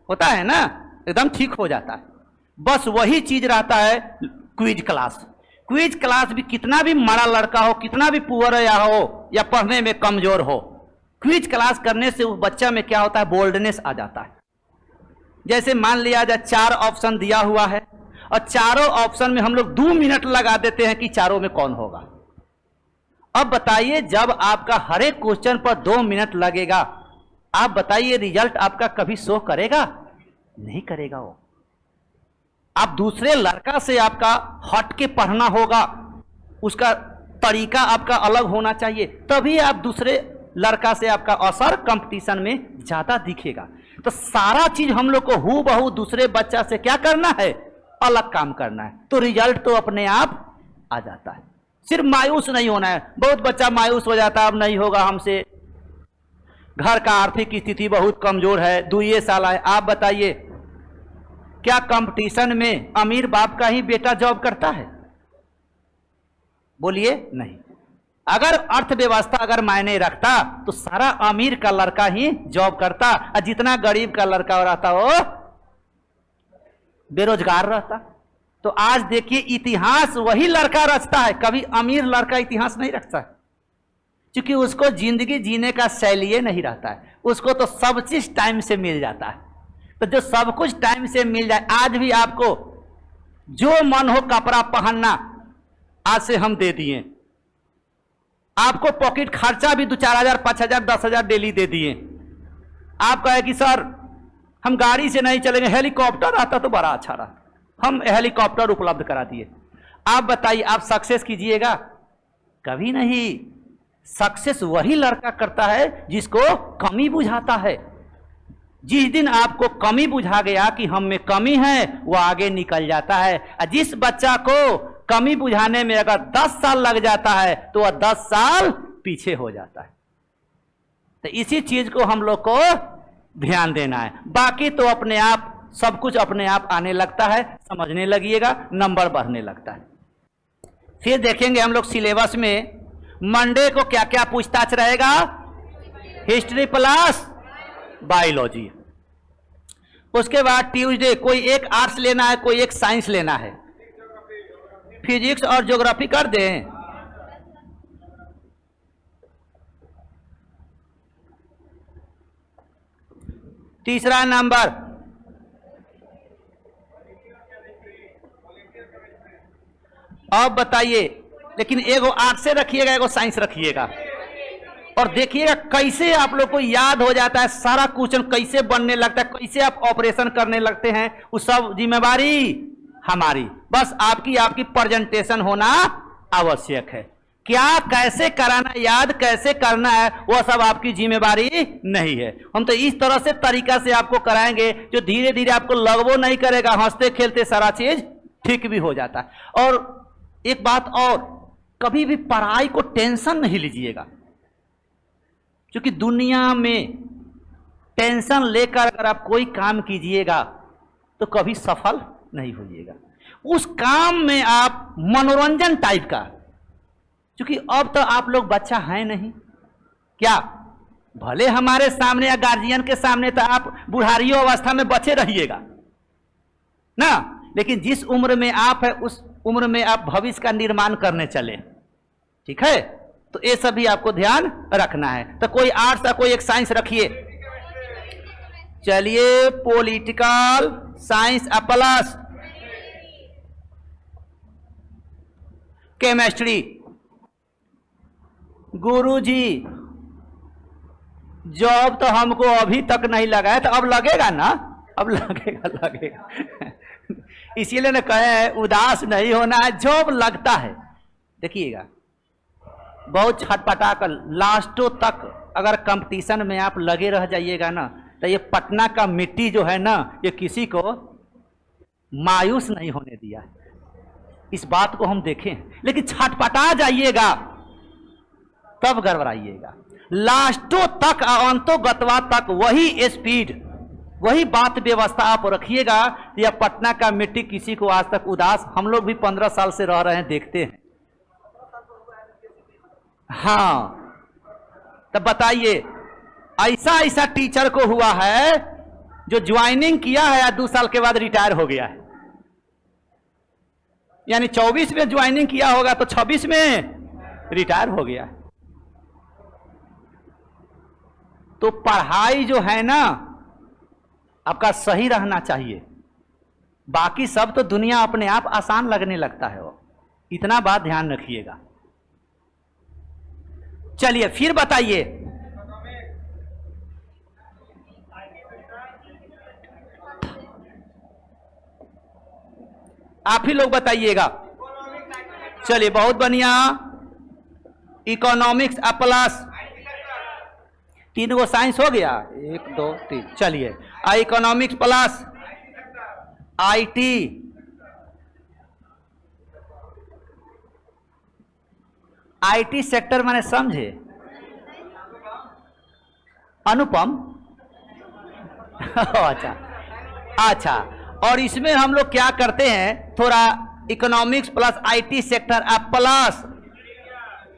होता है ना, एकदम ठीक हो जाता है। बस वही चीज रहता है क्विज क्लास। क्विज क्लास भी कितना भी बड़ा लड़का हो, कितना भी पुअर या हो, या पढ़ने में कमजोर हो, क्विज क्लास करने से उस बच्चा में क्या होता है, बोल्डनेस आ जाता है। जैसे मान लिया जाए 4 ऑप्शन दिया हुआ है और चारों ऑप्शन में हम लोग 2 मिनट लगा देते हैं कि चारों में कौन होगा। अब बताइए, जब आपका हर एक क्वेश्चन पर 2 मिनट लगेगा, आप बताइए रिजल्ट आपका कभी शो करेगा? नहीं करेगा। वो आप दूसरे लड़का से आपका हट के पढ़ना होगा, उसका तरीका आपका अलग होना चाहिए, तभी आप दूसरे लड़का से आपका असर कंपटीशन में ज्यादा दिखेगा। तो सारा चीज हम लोग को हूबहू दूसरे बच्चा से क्या करना है, अलग काम करना है, तो रिजल्ट तो अपने आप आ जाता है। सिर्फ मायूस नहीं होना है। बहुत बच्चा मायूस हो जाता है, अब नहीं होगा हमसे, घर का आर्थिक स्थिति बहुत कमजोर है, 2 साल है। आप बताइए, क्या कंपटीशन में अमीर बाप का ही बेटा जॉब करता है? बोलिए, नहीं। अगर अर्थव्यवस्था अगर मायने रखता तो सारा अमीर का लड़का ही जॉब करता, और जितना गरीब का लड़का रहता वो बेरोजगार रहता। तो आज देखिए, इतिहास वही लड़का रचता है, कभी अमीर लड़का इतिहास नहीं रचता है, क्योंकि उसको जिंदगी जीने का शैली नहीं रहता है। उसको तो सब चीज टाइम से मिल जाता है। तो जो सब कुछ टाइम से मिल जाए, आज भी आपको जो मन हो कपड़ा पहनना आज से हम दे दिए, आपको पॉकेट खर्चा भी 2-4 हजार 5 हजार 10 हजार डेली दे दिए, आप कहे कि सर हम गाड़ी से नहीं चलेंगे, हेलीकॉप्टर आता तो बड़ा अच्छा रहा, हम हेलीकॉप्टर उपलब्ध करा दिए। आप बताइए, आप सक्सेस कीजिएगा? कभी नहीं। सक्सेस वही लड़का करता है जिसको कमी बुझाता है। जिस दिन आपको कमी बुझा गया कि हम में कमी है, वो आगे निकल जाता है। जिस बच्चा को कमी बुझाने में अगर 10 साल लग जाता है तो वह 10 साल पीछे हो जाता है। तो इसी चीज को हम लोग को ध्यान देना है। बाकी तो अपने आप सब कुछ अपने आप आने लगता है, समझने लगिएगा, नंबर बढ़ने लगता है। फिर देखेंगे हम लोग सिलेबस में मंडे को क्या क्या पूछताछ रहेगा। History plus biology. उसके बाद ट्यूसडे कोई एक आर्ट्स लेना है, कोई एक साइंस लेना है। फिजिक्स और ज्योग्राफी कर दें। तीसरा नंबर अब बताइए, लेकिन एगो आर्ट्स से रखिएगा, एगो साइंस रखिएगा, और देखिएगा कैसे आप लोग को याद हो जाता है सारा क्वेश्चन, कैसे बनने लगता है, कैसे आप ऑपरेशन करने लगते हैं। वो सब जिम्मेवारी हमारी, बस आपकी प्रेजेंटेशन होना आवश्यक है। क्या कैसे कराना, याद कैसे करना है, वह सब आपकी जिम्मेवारी नहीं है। हम तो इस तरह से तरीका से आपको कराएंगे जो धीरे धीरे आपको लगवो नहीं करेगा, हंसते खेलते सारा चीज ठीक भी हो जाता है। और एक बात और, कभी भी पढ़ाई को टेंशन नहीं लीजिएगा, क्योंकि दुनिया में टेंशन लेकर अगर आप कोई काम कीजिएगा तो कभी सफल नहीं होइएगा। उस काम में आप मनोरंजन टाइप का, क्योंकि अब तो आप लोग बच्चा हैं नहीं, क्या भले हमारे सामने या गार्जियन के सामने तो आप बुढ़ारियों अवस्था में बचे रहिएगा ना, लेकिन जिस उम्र में आप है उस उम्र में आप भविष्य का निर्माण करने चले, ठीक है। तो ये सब भी आपको ध्यान रखना है। तो कोई आर्ट्स या कोई एक साइंस रखिए। चलिए, पॉलिटिकल साइंस प्लस केमिस्ट्री। गुरुजी जॉब तो हमको अभी तक नहीं लगा है, तो अब लगेगा ना, अब लगेगा इसीलिए ना कहे उदास नहीं होना है, जॉब लगता है। देखिएगा, बहुत छटपटा कर लास्टों तक अगर कंपटीशन में आप लगे रह जाइएगा ना, तो ये पटना का मिट्टी जो है ना, ये किसी को मायूस नहीं होने दिया। इस बात को हम देखें, लेकिन छटपटा जाइएगा तब गड़बड़ाइएगा। लास्टों तक, अंतोगतवा तक वही स्पीड, वही बात व्यवस्था आप रखिएगा। या पटना का मिट्टी किसी को आज तक उदास, हम लोग भी 15 साल से रह रहे हैं, देखते हैं। हाँ, तब बताइए, ऐसा टीचर को हुआ है जो ज्वाइनिंग किया है या 2 साल के बाद रिटायर हो गया है। यानी 24 में ज्वाइनिंग किया होगा तो 26 में रिटायर हो गया है। तो पढ़ाई जो है ना आपका सही रहना चाहिए, बाकी सब तो दुनिया अपने आप आसान लगने लगता है। वो इतना बात ध्यान रखिएगा। चलिए फिर बताइए, आप ही लोग बताइएगा। चलिए, बहुत बढ़िया। इकोनॉमिक्स प्लस 3 गो साइंस हो गया, 1 2 3। चलिए, economics plus IT, IT sector मैंने समझे अनुपम अच्छा। और इसमें हम लोग क्या करते हैं, थोड़ा economics plus IT sector plus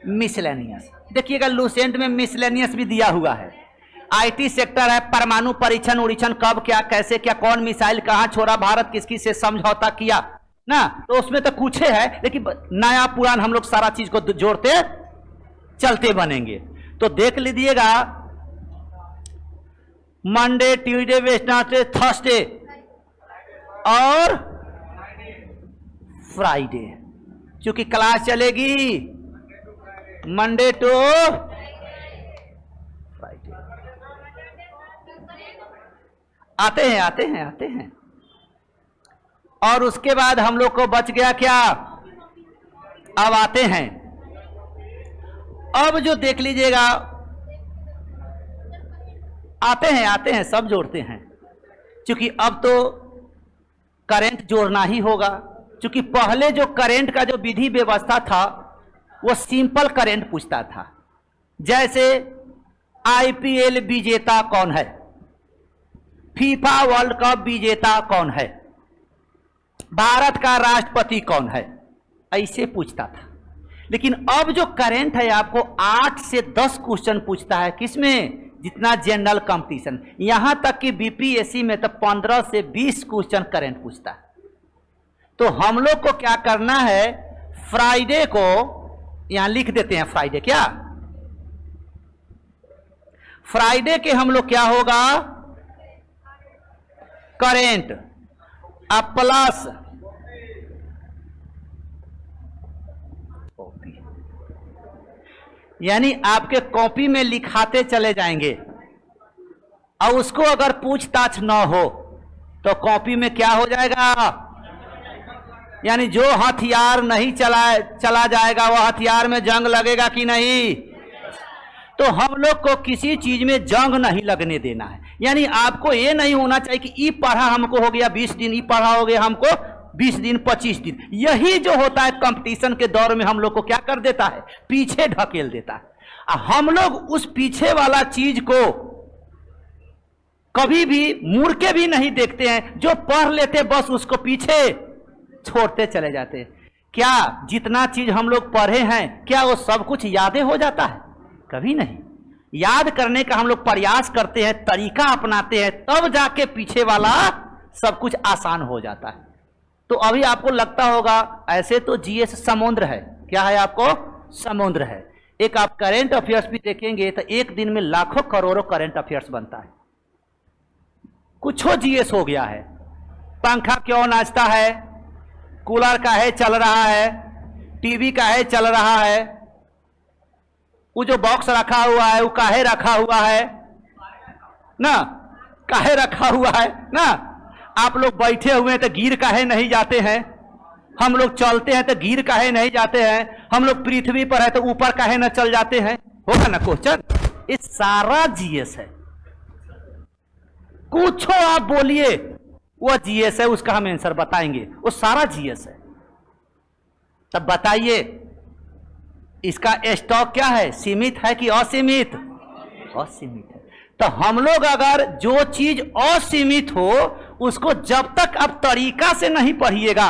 miscellaneous. देखिएगा, लूसेंट में मिसलेनियस भी दिया हुआ है। आईटी सेक्टर है, परमाणु परीक्षण उरीक्षण, कब क्या कैसे क्या, कौन मिसाइल कहां छोड़ा, भारत किसकी से समझौता किया ना। तो उसमें तो कुछ है, लेकिन नया पुरान हम लोग सारा चीज को जोड़ते चलते बनेंगे। तो देख लीजिएगा, मंडे ट्यूसडे वेडनेसडे थर्सडे और फ्राइडे, क्योंकि क्लास चलेगी मंडे टू फ्राइडे। आते हैं। और उसके बाद हम लोग को बच गया क्या? अब आते हैं, अब जो देख लीजिएगा, आते हैं सब जोड़ते हैं, क्योंकि अब तो करंट जोड़ना ही होगा। क्योंकि पहले जो करंट का जो विधि व्यवस्था था वो सिंपल करंट पूछता था, जैसे आईपीएल विजेता कौन है, फीफा वर्ल्ड कप विजेता कौन है, भारत का राष्ट्रपति कौन है, ऐसे पूछता था। लेकिन अब जो करंट है आपको 8 से 10 क्वेश्चन पूछता है। किसमें? जितना जनरल कंपटीशन, यहां तक कि बीपीएससी में तो 15 से 20 क्वेश्चन करंट पूछता है। तो हम लोग को क्या करना है, फ्राइडे को यहां लिख देते हैं। फ्राइडे क्या, फ्राइडे के हम लोग क्या होगा, करंट अब प्लस कॉपी, यानी आपके कॉपी में लिखाते चले जाएंगे। और उसको अगर पूछताछ न हो तो कॉपी में क्या हो जाएगा, यानी जो हथियार नहीं चला जाएगा वह हथियार में जंग लगेगा कि नहीं। तो हम लोग को किसी चीज में जंग नहीं लगने देना है। यानी आपको ये नहीं होना चाहिए कि ई पढ़ा हमको हो गया 20 दिन, ई पढ़ा हो गया हमको 20 दिन 25 दिन। यही जो होता है कंपटीशन के दौर में हम लोग को क्या कर देता है, पीछे ढकेल देता है। हम लोग उस पीछे वाला चीज को कभी भी मुड़ के भी नहीं देखते हैं, जो पढ़ लेते बस उसको पीछे छोड़ते चले जाते हैं। क्या जितना चीज हम लोग पढ़े हैं क्या वो सब कुछ यादें हो जाता है? कभी नहीं। याद करने का हम लोग प्रयास करते हैं, तरीका अपनाते हैं, तब जाके पीछे वाला सब कुछ आसान हो जाता है। तो अभी आपको लगता होगा ऐसे तो जीएस समुद्र है। क्या है आपको? समुद्र है। एक आप करंट अफेयर्स भी देखेंगे तो एक दिन में लाखों करोड़ों करंट अफेयर्स बनता है। कुछ जीएस हो गया है। पंखा क्यों नाचता है, कूलर का है चल रहा है, टीवी का है चल रहा है, वो जो बॉक्स रखा हुआ है वो काहे रखा हुआ है ना, काहे रखा हुआ है ना। आप लोग बैठे हुए हैं तो गिर काहे नहीं जाते हैं, हम लोग चलते हैं तो गिर काहे नहीं जाते हैं, हम लोग पृथ्वी पर है तो ऊपर काहे न चल जाते हैं। होगा ना क्वेश्चन? ये सारा जीएस है। कुछ आप बोलिए वो जीएस है, उसका हम आंसर बताएंगे, वो सारा जीएस है। तब बताइए इसका स्टॉक क्या है, सीमित है कि असीमित? असीमित है। तो हम लोग अगर जो चीज असीमित हो उसको जब तक आप तरीका से नहीं पढ़िएगा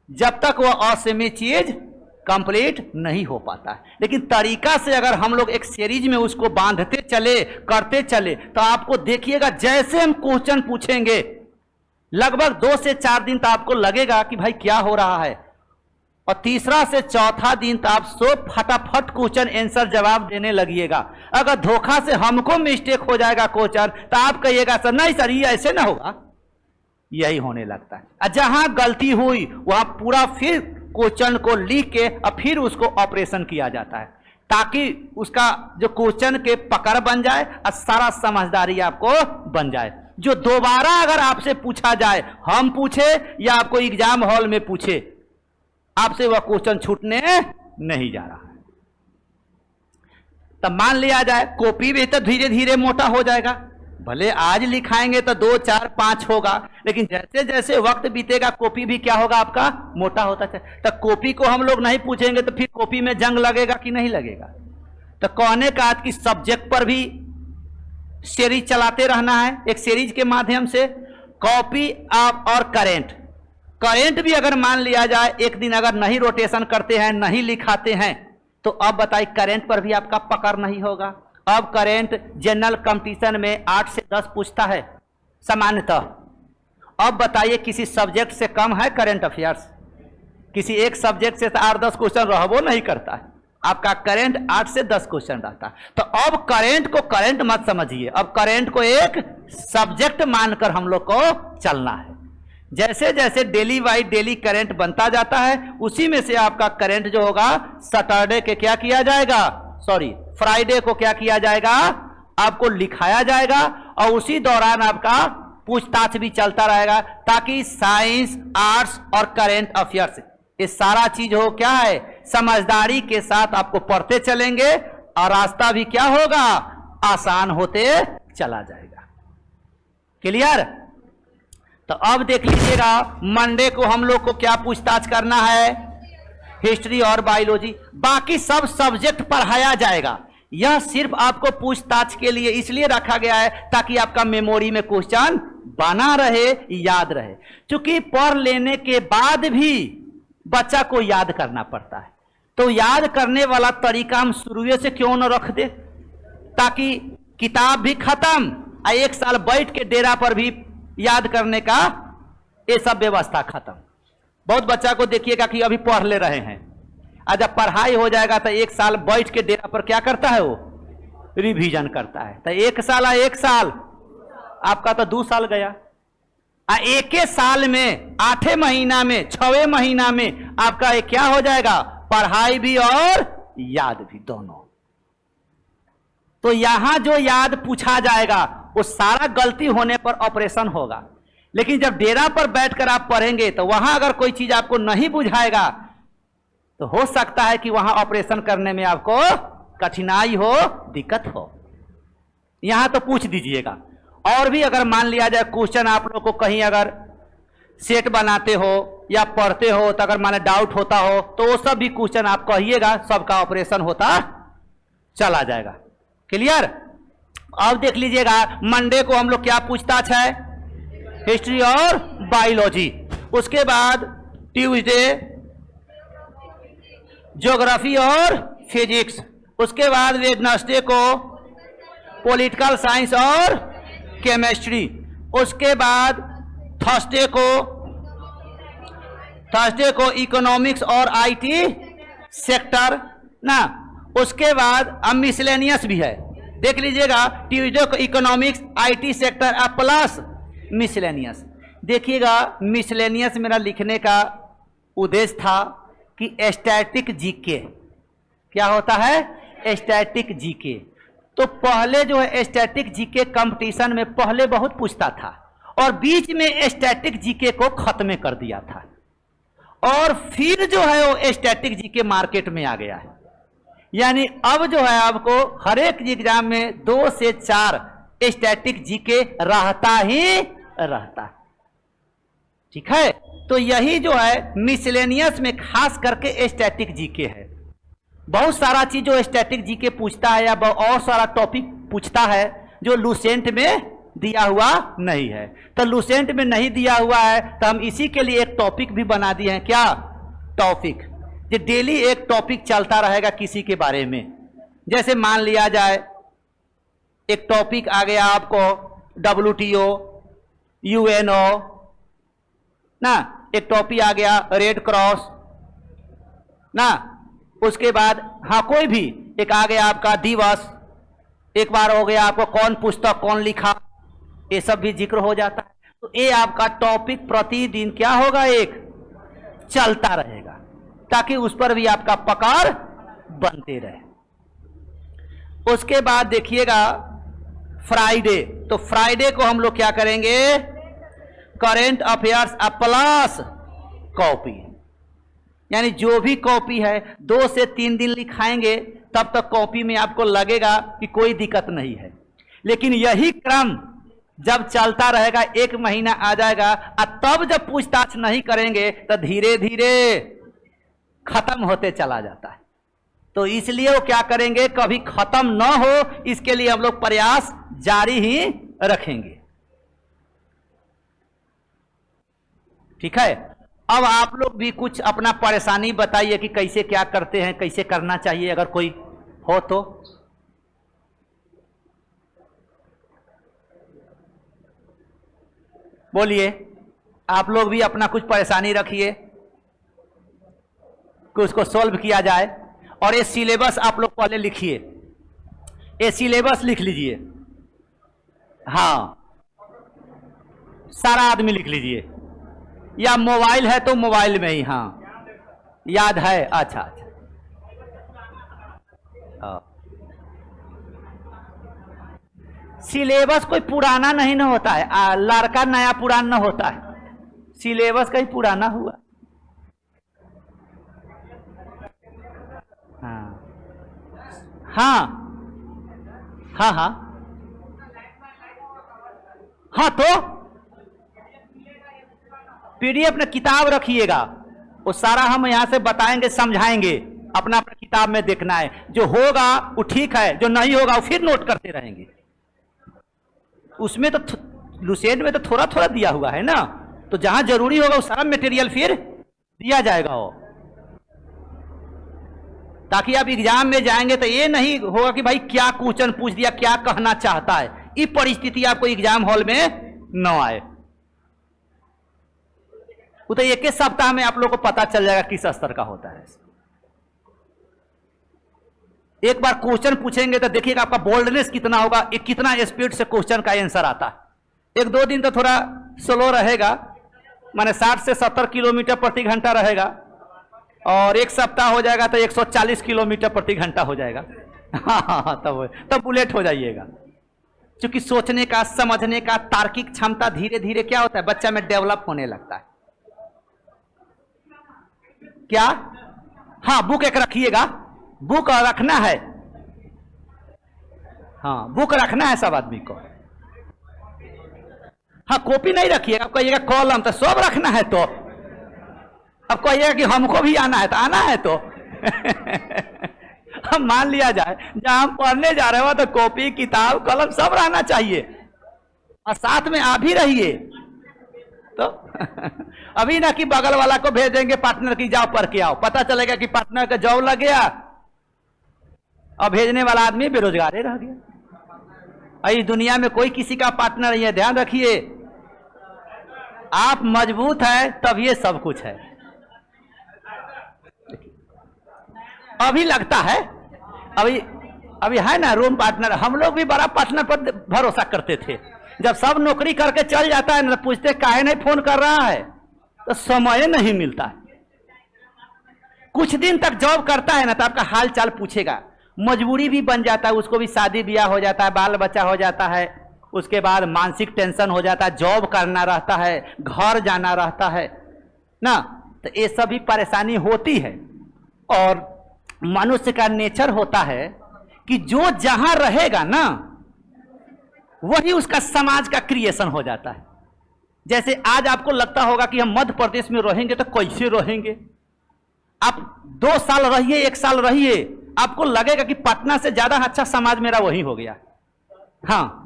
जब तक वह असीमित चीज कंप्लीट नहीं हो पाता है। लेकिन तरीका से अगर हम लोग एक सीरीज में उसको बांधते चले, करते चले, तो आपको देखिएगा जैसे हम क्वेश्चन पूछेंगे लगभग 2 से 4 दिन तो आपको लगेगा कि भाई क्या हो रहा है, और तीसरा से चौथा दिन तो आप सब फटाफट क्वेश्चन आंसर जवाब देने लगिएगा। अगर धोखा से हमको मिस्टेक हो जाएगा क्वेश्चन तो आप कहिएगा सर नहीं सर ये ऐसे ना होगा, यही होने लगता है। जहां गलती हुई वहां पूरा फिर क्वेश्चन को लिख के और फिर उसको ऑपरेशन किया जाता है, ताकि उसका जो क्वेश्चन के पकड़ बन जाए और सारा समझदारी आपको बन जाए। जो दोबारा अगर आपसे पूछा जाए, हम पूछे या आपको एग्जाम हॉल में पूछे, आपसे वह क्वेश्चन छूटने नहीं जा रहा है। तब मान लिया जाए कॉपी भी तो धीरे धीरे मोटा हो जाएगा। भले आज लिखाएंगे तो 2, 4, 5 होगा, लेकिन जैसे जैसे वक्त बीतेगा कॉपी भी क्या होगा आपका, मोटा होता है। तो कॉपी को हम लोग नहीं पूछेंगे तो फिर कॉपी में जंग लगेगा कि नहीं लगेगा। तो कहने का आज की सब्जेक्ट पर भी सीरीज चलाते रहना है। एक सीरीज के माध्यम से कॉपी आप और करंट भी अगर मान लिया जाए एक दिन अगर नहीं रोटेशन करते हैं, नहीं लिखाते हैं, तो अब बताइए करंट पर भी आपका पकड़ नहीं होगा। अब करंट जनरल कंपटीशन में 8 से 10 पूछता है सामान्यतः। अब बताइए किसी सब्जेक्ट से कम है करंट अफेयर्स? किसी एक सब्जेक्ट से 8-10 क्वेश्चन रहबो नहीं करता है। आपका करंट 8 से 10 क्वेश्चन रहता है। तो अब करंट को करंट मत समझिए, अब करंट को एक सब्जेक्ट मानकर हम लोग को चलना है। जैसे जैसे डेली वाइज डेली करंट बनता जाता है, उसी में से आपका करंट जो होगा सैटरडे के क्या किया जाएगा, सॉरी फ्राइडे को क्या किया जाएगा, आपको लिखाया जाएगा। और उसी दौरान आपका पूछताछ भी चलता रहेगा, ताकि साइंस, आर्ट्स और करंट अफेयर्स ये सारा चीज हो क्या है, समझदारी के साथ आपको पढ़ते चलेंगे और रास्ता भी क्या होगा, आसान होते चला जाएगा। क्लियर? तो अब देख लीजिएगा, मंडे को हम लोग को क्या पूछताछ करना है, हिस्ट्री और बायोलॉजी। बाकी सब सब्जेक्ट पढ़ाया जाएगा। यह सिर्फ आपको पूछताछ के लिए इसलिए रखा गया है ताकि आपका मेमोरी में क्वेश्चन बना रहे, याद रहे। क्योंकि पढ़ लेने के बाद भी बच्चा को याद करना पड़ता है, तो याद करने वाला तरीका हम शुरू से क्यों न रख दे, ताकि किताब भी खत्म और एक साल बैठ के डेरा पर भी याद करने का ये सब व्यवस्था खत्म। बहुत बच्चा को देखिएगा कि अभी पढ़ ले रहे हैं, और जब पढ़ाई हो जाएगा तो एक साल बैठ के डेरा पर क्या करता है, वो रिवीजन करता है। तो एक साल आपका तो 2 साल गया। एक साल में 8 महीना में 6 महीना में आपका एक क्या हो जाएगा, पढ़ाई भी और याद भी दोनों। तो यहां जो याद पूछा जाएगा वो सारा गलती होने पर ऑपरेशन होगा, लेकिन जब डेरा पर बैठकर आप पढ़ेंगे तो वहां अगर कोई चीज आपको नहीं बुझाएगा तो हो सकता है कि वहां ऑपरेशन करने में आपको कठिनाई हो, दिक्कत हो। यहां तो पूछ दीजिएगा। और भी अगर मान लिया जाए क्वेश्चन आप लोग को कहीं अगर सेट बनाते हो या पढ़ते हो तो अगर माने डाउट होता हो तो वो सब भी क्वेश्चन आप कहिएगा, सबका ऑपरेशन होता चला जाएगा। क्लियर? अब देख लीजिएगा, मंडे को हम लोग क्या पूछताछ है, हिस्ट्री और बायोलॉजी। उसके बाद ट्यूसडे ज्योग्राफी और फिजिक्स। उसके बाद वेडनेसडे को पॉलिटिकल साइंस और केमिस्ट्री। उसके बाद थर्सडे को इकोनॉमिक्स और आईटी सेक्टर ना। उसके बाद अब मिसलेनियस भी है, देख लीजिएगा, ट्यूसडे को economics, IT sector plus miscellaneous. देखिएगा, मिसलेनियस मेरा लिखने का उद्देश्य था कि स्टैटिक जीके क्या होता है, स्टैटिक जीके। तो पहले जो है स्टैटिक जीके कंपटीशन में पहले बहुत पूछता था और बीच में स्टैटिक जीके को खत्म कर दिया था, और फिर जो है वो स्टैटिक जीके मार्केट में आ गया है। यानी अब जो है आपको हर एक एग्जाम में 2 से 4 स्टैटिक जीके रहता ही रहता है। ठीक है? तो यही जो है मिसलेनियस में खास करके स्टैटिक जीके है। बहुत सारा चीज जो स्टैटिक जीके पूछता है या और सारा टॉपिक पूछता है जो लूसेंट में दिया हुआ नहीं है। तो लूसेंट में नहीं दिया हुआ है तो हम इसी के लिए एक टॉपिक भी बना दिए हैं। क्या टॉपिक? ये डेली एक टॉपिक चलता रहेगा किसी के बारे में। जैसे मान लिया जाए एक टॉपिक आ गया आपको WTO, UNO ना, एक टॉपिक आ गया रेड क्रॉस ना। उसके बाद हाँ कोई भी एक आ गया आपका दिवस, एक बार हो गया आपको कौन पुस्तक कौन लिखा, ये सब भी जिक्र हो जाता है। तो ये आपका टॉपिक प्रतिदिन क्या होगा, एक चलता रहेगा, ताकि उस पर भी आपका पकड़ बनते रहे। उसके बाद देखिएगा फ्राइडे, तो फ्राइडे को हम लोग क्या करेंगे, करेंट अफेयर्स प्लस कॉपी। यानी जो भी कॉपी है 2 से 3 दिन लिखाएंगे, तब तक कॉपी में आपको लगेगा कि कोई दिक्कत नहीं है। लेकिन यही क्रम जब चलता रहेगा, 1 महीना आ जाएगा, और तब जब पूछताछ नहीं करेंगे तो धीरे धीरे खत्म होते चला जाता है। तो इसलिए वो क्या करेंगे, कभी खत्म ना हो, इसके लिए हम लोग प्रयास जारी ही रखेंगे। ठीक है? अब आप लोग भी कुछ अपना परेशानी बताइए कि कैसे क्या करते हैं, कैसे करना चाहिए, अगर कोई हो तो। बोलिए, आप लोग भी अपना कुछ परेशानी रखिए कि उसको सॉल्व किया जाए। और ये सिलेबस आप लोग पहले लिखिए, ये सिलेबस लिख लीजिए। हाँ, सारा आदमी लिख लीजिए। या मोबाइल है तो मोबाइल में ही? हाँ, याद है। अच्छा अच्छा, सिलेबस कोई पुराना नहीं ना होता है, लड़का नया पुराना होता है, सिलेबस कहीं पुराना हुआ। हाँ हाँ हाँ हाँ हाँ, तो पीडीएफ में किताब रखिएगा, वो सारा हम यहां से बताएंगे, समझाएंगे, अपना अपना किताब में देखना है, जो होगा वो ठीक है, जो नहीं होगा वो फिर नोट करते रहेंगे। उसमें तो लुसेंट में तो थोड़ा थोड़ा दिया हुआ है ना, तो जहां जरूरी होगा वो सारा मटेरियल फिर दिया जाएगा वो, ताकि आप एग्जाम में जाएंगे तो ये नहीं होगा कि भाई क्या क्वेश्चन पूछ दिया, क्या कहना चाहता है, ये परिस्थिति आपको एग्जाम हॉल में न आए। वो तो एक सप्ताह में आप लोग को पता चल जाएगा किस स्तर का होता है। एक बार क्वेश्चन पूछेंगे तो देखिएगा आपका बोल्डनेस कितना होगा, कितना स्पीड से क्वेश्चन का आंसर आता है। एक दो दिन तो थोड़ा स्लो रहेगा, माने 60 से 70 किलोमीटर प्रति घंटा रहेगा, और एक सप्ताह हो जाएगा तो 140 किलोमीटर प्रति घंटा हो जाएगा। हाँ, तब बुलेट हो जाइएगा। क्योंकि सोचने का, समझने का, तार्किक क्षमता धीरे धीरे क्या होता है, बच्चा में डेवलप होने लगता है। क्या? हाँ, बुक एक रखिएगा, बुक रखना है। हाँ, बुक रखना है सब आदमी को। हाँ, कॉपी नहीं रखिएगा, आप कहिएगा कॉलम, तो सब रखना है। तो अब कहिएगा कि हमको भी आना है, तो आना है तो हम मान लिया जाए जहां हम पढ़ने जा रहे हो तो कॉपी, किताब, कलम सब रहना चाहिए, और साथ में आ भी रहिए। तो अभी ना कि बगल वाला को भेज देंगे पार्टनर की जाओ पढ़ के आओ, पता चलेगा कि पार्टनर का जॉब लग गया और भेजने वाला आदमी बेरोजगार रह गया। इस दुनिया में कोई किसी का पार्टनर नहीं है, ध्यान रखिए। आप मजबूत है तब ये सब कुछ है। अभी लगता है, अभी है ना रूम पार्टनर, हम लोग भी बड़ा पार्टनर पर भरोसा करते थे। जब सब नौकरी करके चल जाता है ना, पूछते काहे नहीं फोन कर रहा है, तो समय नहीं मिलता है। कुछ दिन तक जॉब करता है ना तो आपका हाल चाल पूछेगा, मजबूरी भी बन जाता है, उसको भी शादी ब्याह हो जाता है, बाल बच्चा हो जाता है, उसके बाद मानसिक टेंशन हो जाता है, जॉब करना रहता है, घर जाना रहता है ना, तो ये सब भी परेशानी होती है। और मनुष्य का नेचर होता है कि जो जहां रहेगा ना वही उसका समाज का क्रिएशन हो जाता है। जैसे आज आपको लगता होगा कि हम मध्य प्रदेश में रहेंगे तो कैसे रहेंगे, आप 2 साल रहिए, 1 साल रहिए, आपको लगेगा कि पटना से ज्यादा अच्छा समाज मेरा वही हो गया। हाँ,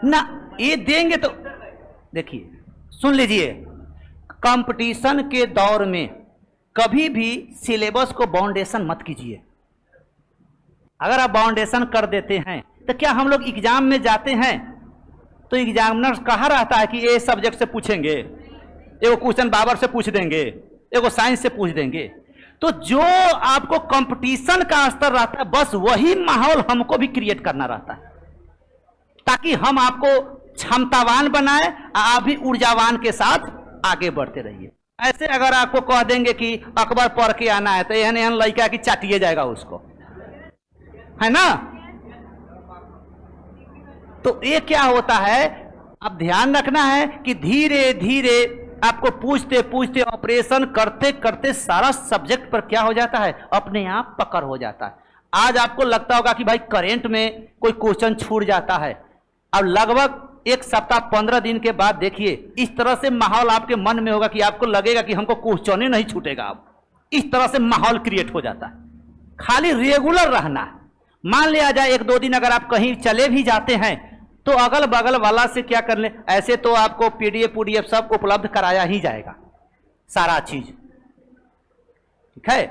ना ये देंगे तो देखिए, सुन लीजिए, कंपटीशन के दौर में कभी भी सिलेबस को बाउंडेशन मत कीजिए। अगर आप बाउंडेशन कर देते हैं तो क्या हम लोग एग्जाम में जाते हैं तो एग्जामिनर कहा रहता है कि ये सब्जेक्ट से पूछेंगे, एगो क्वेश्चन बाबर से पूछ देंगे, एगो साइंस से पूछ देंगे। तो जो आपको कंपटीशन का स्तर रहता है बस वही माहौल हमको भी क्रिएट करना रहता है, ताकि हम आपको क्षमतावान बनाए, आप भी ऊर्जावान के साथ आगे बढ़ते रहिए। ऐसे अगर आपको कह देंगे कि अकबर पढ़ के आना है तो एहन एहन लड़का की चाटिए जाएगा उसको, है ना। तो ये क्या होता है, अब ध्यान रखना है कि धीरे धीरे आपको पूछते पूछते, ऑपरेशन करते करते सारा सब्जेक्ट पर क्या हो जाता है, अपने आप पकड़ हो जाता है। आज आपको लगता होगा कि भाई करेंट में कोई क्वेश्चन छूट जाता है, अब लगभग 1 सप्ताह 15 दिन के बाद देखिए इस तरह से माहौल आपके मन में होगा कि आपको लगेगा कि हमको क्वेश्चन ही नहीं छूटेगा। अब इस तरह से माहौल क्रिएट हो जाता है। खाली रेगुलर रहना है। मान लिया जाए 1-2 दिन अगर आप कहीं चले भी जाते हैं तो अगल बगल वाला से क्या कर ले, ऐसे तो आपको पीडीएफ सब उपलब्ध कराया ही जाएगा, सारा चीज, ठीक है।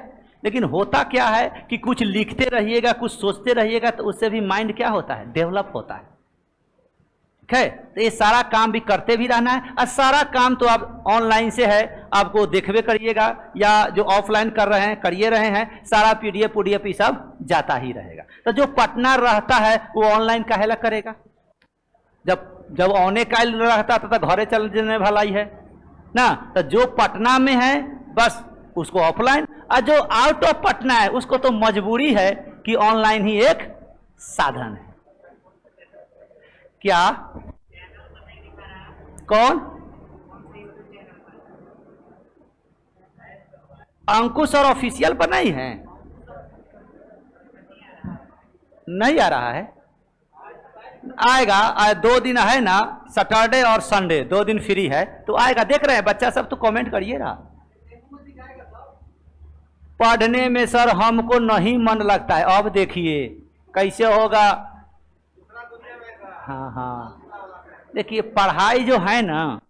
लेकिन होता क्या है कि कुछ लिखते रहिएगा, कुछ सोचते रहिएगा, तो उससे भी माइंड क्या होता है, डेवलप होता है, ठीक है। तो ये सारा काम भी करते भी रहना है। और सारा काम तो आप ऑनलाइन से है, आपको देखबे करिएगा, या जो ऑफलाइन कर रहे हैं करिए रहे हैं, सारा पीडीएफ ये सब जाता ही रहेगा। तो जो पटना रहता है वो ऑनलाइन काहेला करेगा, जब जब औने काल रहता था तो घरे चल जाने भलाई है ना। तो जो पटना में है बस उसको ऑफलाइन, और जो आउट ऑफ पटना है उसको तो मजबूरी है कि ऑनलाइन ही एक साधन है। क्या कौन? अंकुश और ऑफिशियल पर नहीं है, नहीं आ रहा है, आएगा। 2 दिन है ना, सैटरडे और संडे 2 दिन फ्री है तो आएगा। देख रहे हैं बच्चा सब, तो कमेंट करिएगा। पढ़ने में सर हमको नहीं मन लगता है। अब देखिए कैसे होगा। हाँ, देखिए पढ़ाई जो है ना,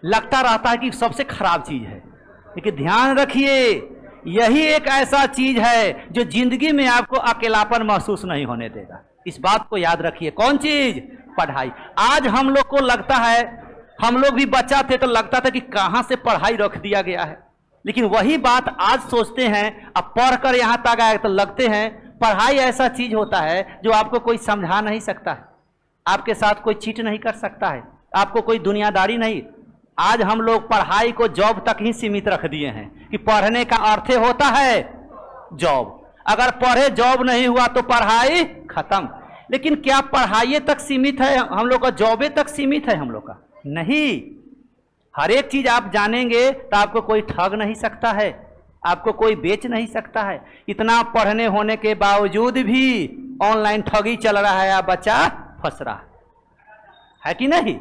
लगता रहता है कि सबसे खराब चीज है, लेकिन ध्यान रखिए यही एक ऐसा चीज है जो जिंदगी में आपको अकेलापन महसूस नहीं होने देगा। इस बात को याद रखिए। कौन चीज? पढ़ाई। आज हम लोग को लगता है, हम लोग भी बच्चा थे तो लगता था कि कहां से पढ़ाई रख दिया गया है, लेकिन वही बात आज सोचते हैं, अब पढ़कर यहां तक आए तो लगते हैं पढ़ाई ऐसा चीज होता है जो आपको कोई समझा नहीं सकता है, आपके साथ कोई चीट नहीं कर सकता है, आपको कोई दुनियादारी नहीं। आज हम लोग पढ़ाई को जॉब तक ही सीमित रख दिए हैं कि पढ़ने का अर्थ होता है जॉब। अगर पढ़े जॉब नहीं हुआ तो पढ़ाई खत्म। लेकिन क्या पढ़ाई तक सीमित है हम लोग का, जॉबे तक सीमित है हम लोग का? नहीं। हर एक चीज आप जानेंगे तो आपको कोई ठग नहीं सकता है, आपको कोई बेच नहीं सकता है। इतना पढ़ने होने के बावजूद भी ऑनलाइन ठगी चल रहा है, बच्चा फंस रहा है कि नहीं?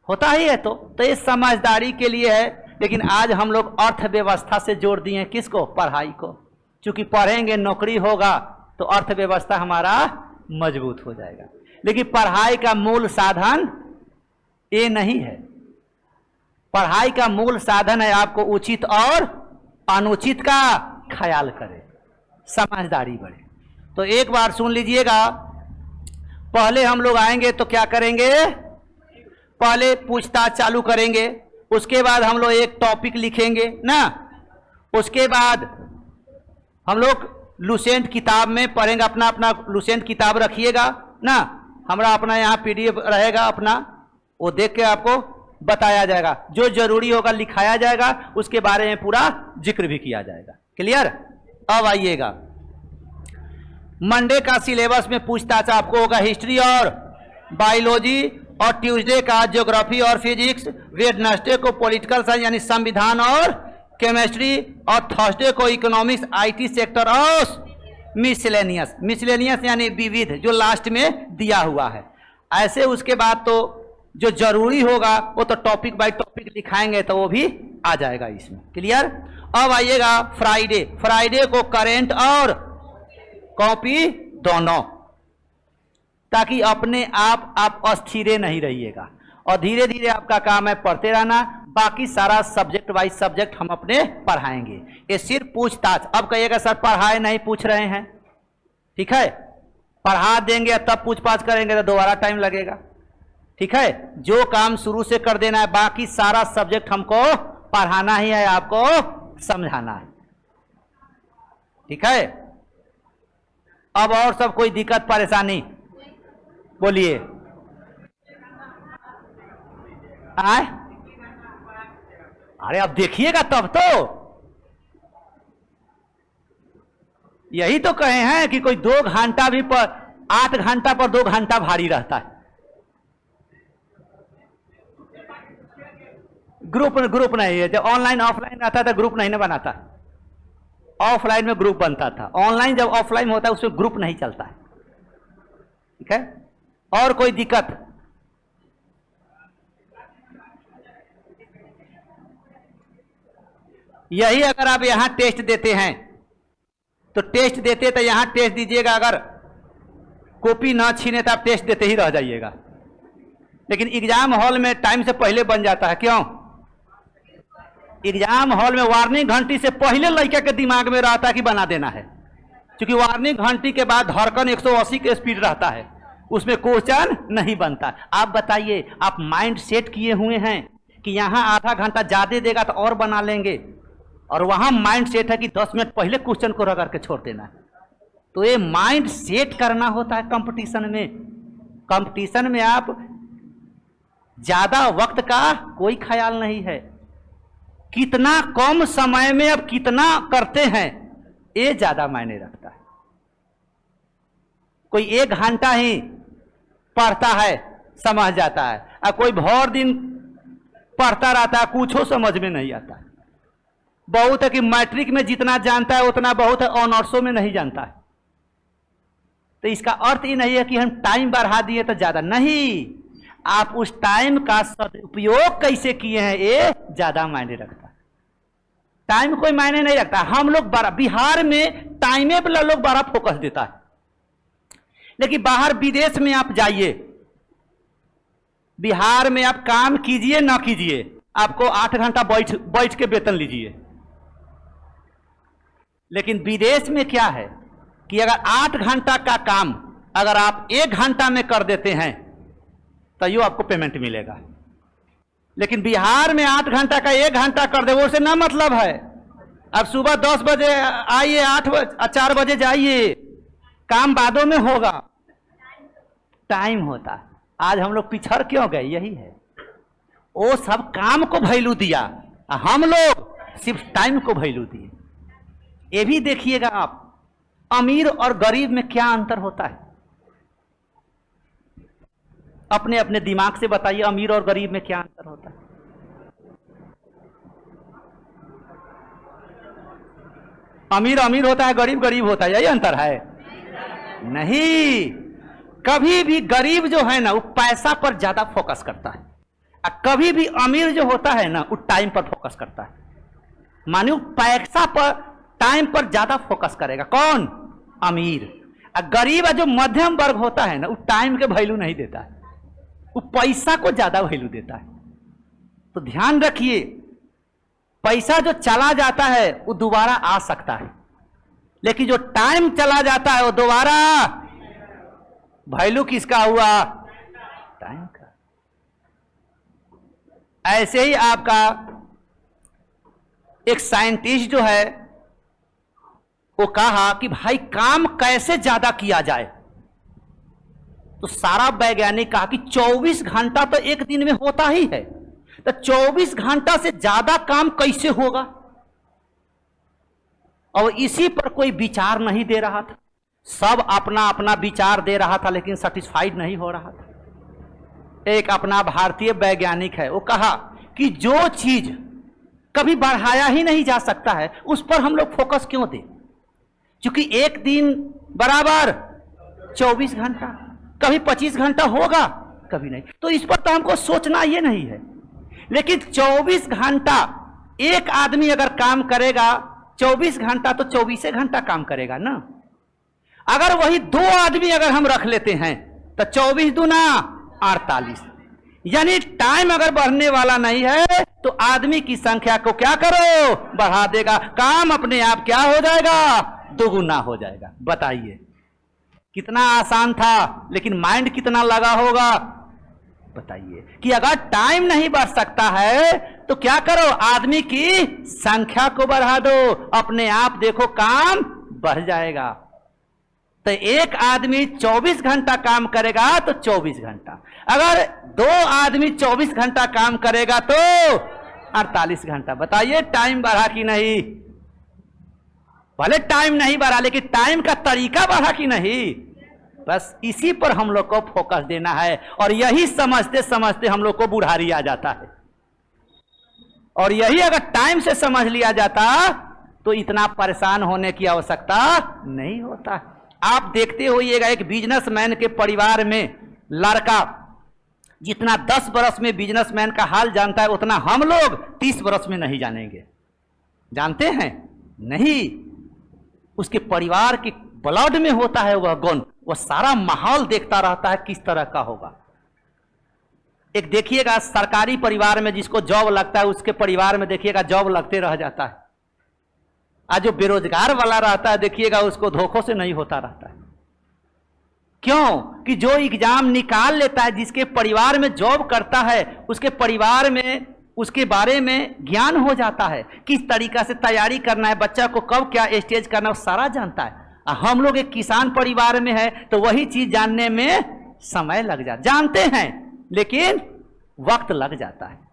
होता ही है। तो ये समझदारी के लिए है। लेकिन आज हम लोग अर्थव्यवस्था से जोड़ दिए हैं किसको? पढ़ाई को। क्योंकि पढ़ेंगे नौकरी होगा तो अर्थव्यवस्था हमारा मजबूत हो जाएगा। लेकिन पढ़ाई का मूल साधन ये नहीं है। पढ़ाई का मूल साधन है आपको उचित और अनुचित का ख्याल करें, समझदारी बढ़े। तो एक बार सुन लीजिएगा, पहले हम लोग आएंगे तो क्या करेंगे? पहले पूछताछ चालू करेंगे, उसके बाद हम लोग एक टॉपिक लिखेंगे ना, उसके बाद हम लोग लुसेंट किताब में पढ़ेंगे। अपना अपना लुसेंट किताब रखिएगा ना, हमारा अपना यहाँ PDF रहेगा अपना, वो देख के आपको बताया जाएगा, जो जरूरी होगा लिखाया जाएगा, उसके बारे में पूरा जिक्र भी किया जाएगा। क्लियर? अब आइएगा, मंडे का सिलेबस में पूछताछ आपको होगा हिस्ट्री और बायोलॉजी, और ट्यूसडे का ज्योग्राफी और फिजिक्स, वेडनेसडे को पॉलिटिकल साइंस यानी संविधान और केमिस्ट्री, और थर्सडे को इकोनॉमिक्स, IT सेक्टर और मिसलेनियस। मिसलेनियस यानी विविध, जो लास्ट में दिया हुआ है। ऐसे उसके बाद तो जो जरूरी होगा वो तो टॉपिक बाय टॉपिक लिखाएंगे तो वो भी आ जाएगा इसमें। क्लियर? अब आइएगा फ्राइडे। फ्राइडे को करेंट और कॉपी दोनों, ताकि अपने आप अस्थिर नहीं रहिएगा, और धीरे धीरे आपका काम है पढ़ते रहना। बाकी सारा सब्जेक्ट वाइज सब्जेक्ट हम अपने पढ़ाएंगे। ये सिर्फ पूछताछ। अब कहिएगा सर पढ़ाए नहीं, पूछ रहे हैं, ठीक है, पढ़ा देंगे तब पूछताछ करेंगे तो दोबारा टाइम लगेगा। ठीक है, जो काम शुरू से कर देना है, बाकी सारा सब्जेक्ट हमको पढ़ाना ही है, आपको समझाना है। ठीक है, अब और सब कोई दिक्कत परेशानी बोलिए। आए? अरे अब देखिएगा तब तो। यही तो कहे हैं कि कोई 2 घंटा भी पर 8 घंटा पर 2 घंटा भारी रहता है। ग्रुप नहीं है। जब ऑनलाइन ऑफलाइन आता था ग्रुप नहीं ना बनाता, ऑफलाइन में ग्रुप बनता था। ऑनलाइन जब ऑफलाइन होता है उसमें ग्रुप नहीं चलता है। ठीक है, और कोई दिक्कत? यही अगर आप यहां टेस्ट देते हैं तो टेस्ट देते तो यहां टेस्ट दीजिएगा, अगर कॉपी ना छीने तो आप टेस्ट देते ही रह जाइएगा। लेकिन एग्जाम हॉल में टाइम से पहले बन जाता है। क्यों? एग्जाम हॉल में वार्निंग घंटी से पहले लड़का के दिमाग में रहता है कि बना देना है, क्योंकि वार्निंग घंटी के बाद धड़कन 180 के स्पीड रहता है, उसमें क्वेश्चन नहीं बनता। आप बताइए, आप माइंड सेट किए हुए हैं कि यहां आधा घंटा ज्यादा देगा तो और बना लेंगे, और वहां माइंड सेट है कि 10 मिनट पहले क्वेश्चन को रगड़ के छोड़ देना है, तो ये माइंड सेट करना होता है कंपटीशन में। कंपटीशन में आप ज्यादा वक्त का कोई ख्याल नहीं है, कितना कम समय में अब कितना करते हैं ये ज्यादा मायने रखता है। कोई 1 घंटा ही पढ़ता है समझ जाता है, और कोई भर दिन पढ़ता रहता है कुछ समझ में नहीं आता। बहुत है कि मैट्रिक में जितना जानता है उतना बहुत है, ऑनर्सों में नहीं जानता है। तो इसका अर्थ ये नहीं है कि हम टाइम बढ़ा दिए तो ज्यादा नहीं, आप उस टाइम का सदुपयोग कैसे किए हैं ये ज्यादा मायने रखता है। टाइम कोई मायने नहीं रखता। हम लोग बिहार में टाइमे पर लोग बड़ा फोकस देता है, लेकिन बाहर विदेश में आप जाइए, बिहार में आप काम कीजिए ना कीजिए, आपको 8 घंटा बैठ के वेतन लीजिए। लेकिन विदेश में क्या है कि अगर 8 घंटा का काम अगर आप 1 घंटा में कर देते हैं तो यो आपको पेमेंट मिलेगा। लेकिन बिहार में 8 घंटा का 1 घंटा कर दे वो से ना मतलब है। अब सुबह 10 बजे आइए, 4 बजे जाइए, काम बादों में होगा। टाइम होता है। आज हम लोग पिछड़ क्यों गए? यही है, वो सब काम को वैल्यू दिया, हम लोग सिर्फ टाइम को वैल्यू दिए। ये भी देखिएगा आप, अमीर और गरीब में क्या अंतर होता है। अपने अपने दिमाग से बताइए, अमीर और गरीब में क्या अंतर होता है। अमीर अमीर होता है, गरीब गरीब होता है, यही अंतर है? नहीं, कभी भी गरीब जो है ना वो पैसा पर ज्यादा फोकस करता है, और कभी भी अमीर जो होता है ना वो टाइम पर फोकस करता है। मानिए पैसा पर टाइम पर ज्यादा फोकस करेगा कौन? अमीर। और गरीब जो मध्यम वर्ग होता है ना वो टाइम के वैल्यू नहीं देता है, वो पैसा को ज्यादा वैल्यू देता है। तो ध्यान रखिए, पैसा जो चला जाता है वो दोबारा आ सकता है, लेकिन जो टाइम चला जाता है वो दोबारा वैल्यू किसका हुआ? टाइम का। ऐसे ही आपका एक साइंटिस्ट जो है वो कहा कि भाई काम कैसे ज्यादा किया जाए, तो सारा वैज्ञानिक कहा कि 24 घंटा तो एक दिन में होता ही है, तो 24 घंटा से ज्यादा काम कैसे होगा? और इसी पर कोई विचार नहीं दे रहा था, सब अपना अपना विचार दे रहा था, लेकिन सेटिस्फाइड नहीं हो रहा था। एक अपना भारतीय वैज्ञानिक है, वो कहा कि जो चीज कभी बढ़ाया ही नहीं जा सकता है उस पर हम लोग फोकस क्यों दें? क्योंकि एक दिन बराबर 24 घंटा, कभी 25 घंटा होगा, कभी नहीं। तो इस पर तो हमको सोचना ये नहीं है। लेकिन 24 घंटा एक आदमी अगर काम करेगा, 24 घंटा तो 24 घंटा काम करेगा ना। अगर वही 2 आदमी अगर हम रख लेते हैं तो 24 दूना 48, यानी टाइम अगर बढ़ने वाला नहीं है तो आदमी की संख्या को क्या करो? बढ़ा देगा। काम अपने आप क्या हो जाएगा? दोगुना हो जाएगा। बताइए कितना आसान था, लेकिन माइंड कितना लगा होगा? बताइए कि अगर टाइम नहीं बढ़ सकता है तो क्या करो? आदमी की संख्या को बढ़ा दो, अपने आप देखो काम बढ़ जाएगा। तो एक आदमी 24 घंटा काम करेगा तो 24 घंटा, अगर 2 आदमी 24 घंटा काम करेगा तो 48 घंटा। बताइए टाइम बढ़ा कि नहीं? भले टाइम नहीं बढ़ा, लेकिन टाइम का तरीका बढ़ा कि नहीं? बस इसी पर हम लोग को फोकस देना है, और यही समझते समझते हम लोग को बुढ़ारी आ जाता है। और यही अगर टाइम से समझ लिया जाता तो इतना परेशान होने की आवश्यकता नहीं होता। आप देखते होइएगा, एक बिजनेसमैन के परिवार में लड़का जितना 10 बरस में बिजनेसमैन का हाल जानता है उतना हम लोग 30 बरस में नहीं जानेंगे। जानते हैं? नहीं। उसके परिवार के ब्लड में होता है वह गुण, वह सारा माहौल देखता रहता है किस तरह का होगा। एक देखिएगा सरकारी परिवार में जिसको जॉब लगता है उसके परिवार में देखिएगा जॉब लगते रह जाता है। आज जो बेरोजगार वाला रहता है देखिएगा उसको धोखों से नहीं होता रहता है। क्यों? कि जो एग्जाम निकाल लेता है, जिसके परिवार में जॉब करता है उसके परिवार में उसके बारे में ज्ञान हो जाता है, किस तरीका से तैयारी करना है, बच्चा को कब क्या स्टेज करना है, सारा जानता है। हम लोग एक किसान परिवार में है तो वही चीज जानने में समय लग जाता, जानते हैं लेकिन वक्त लग जाता है।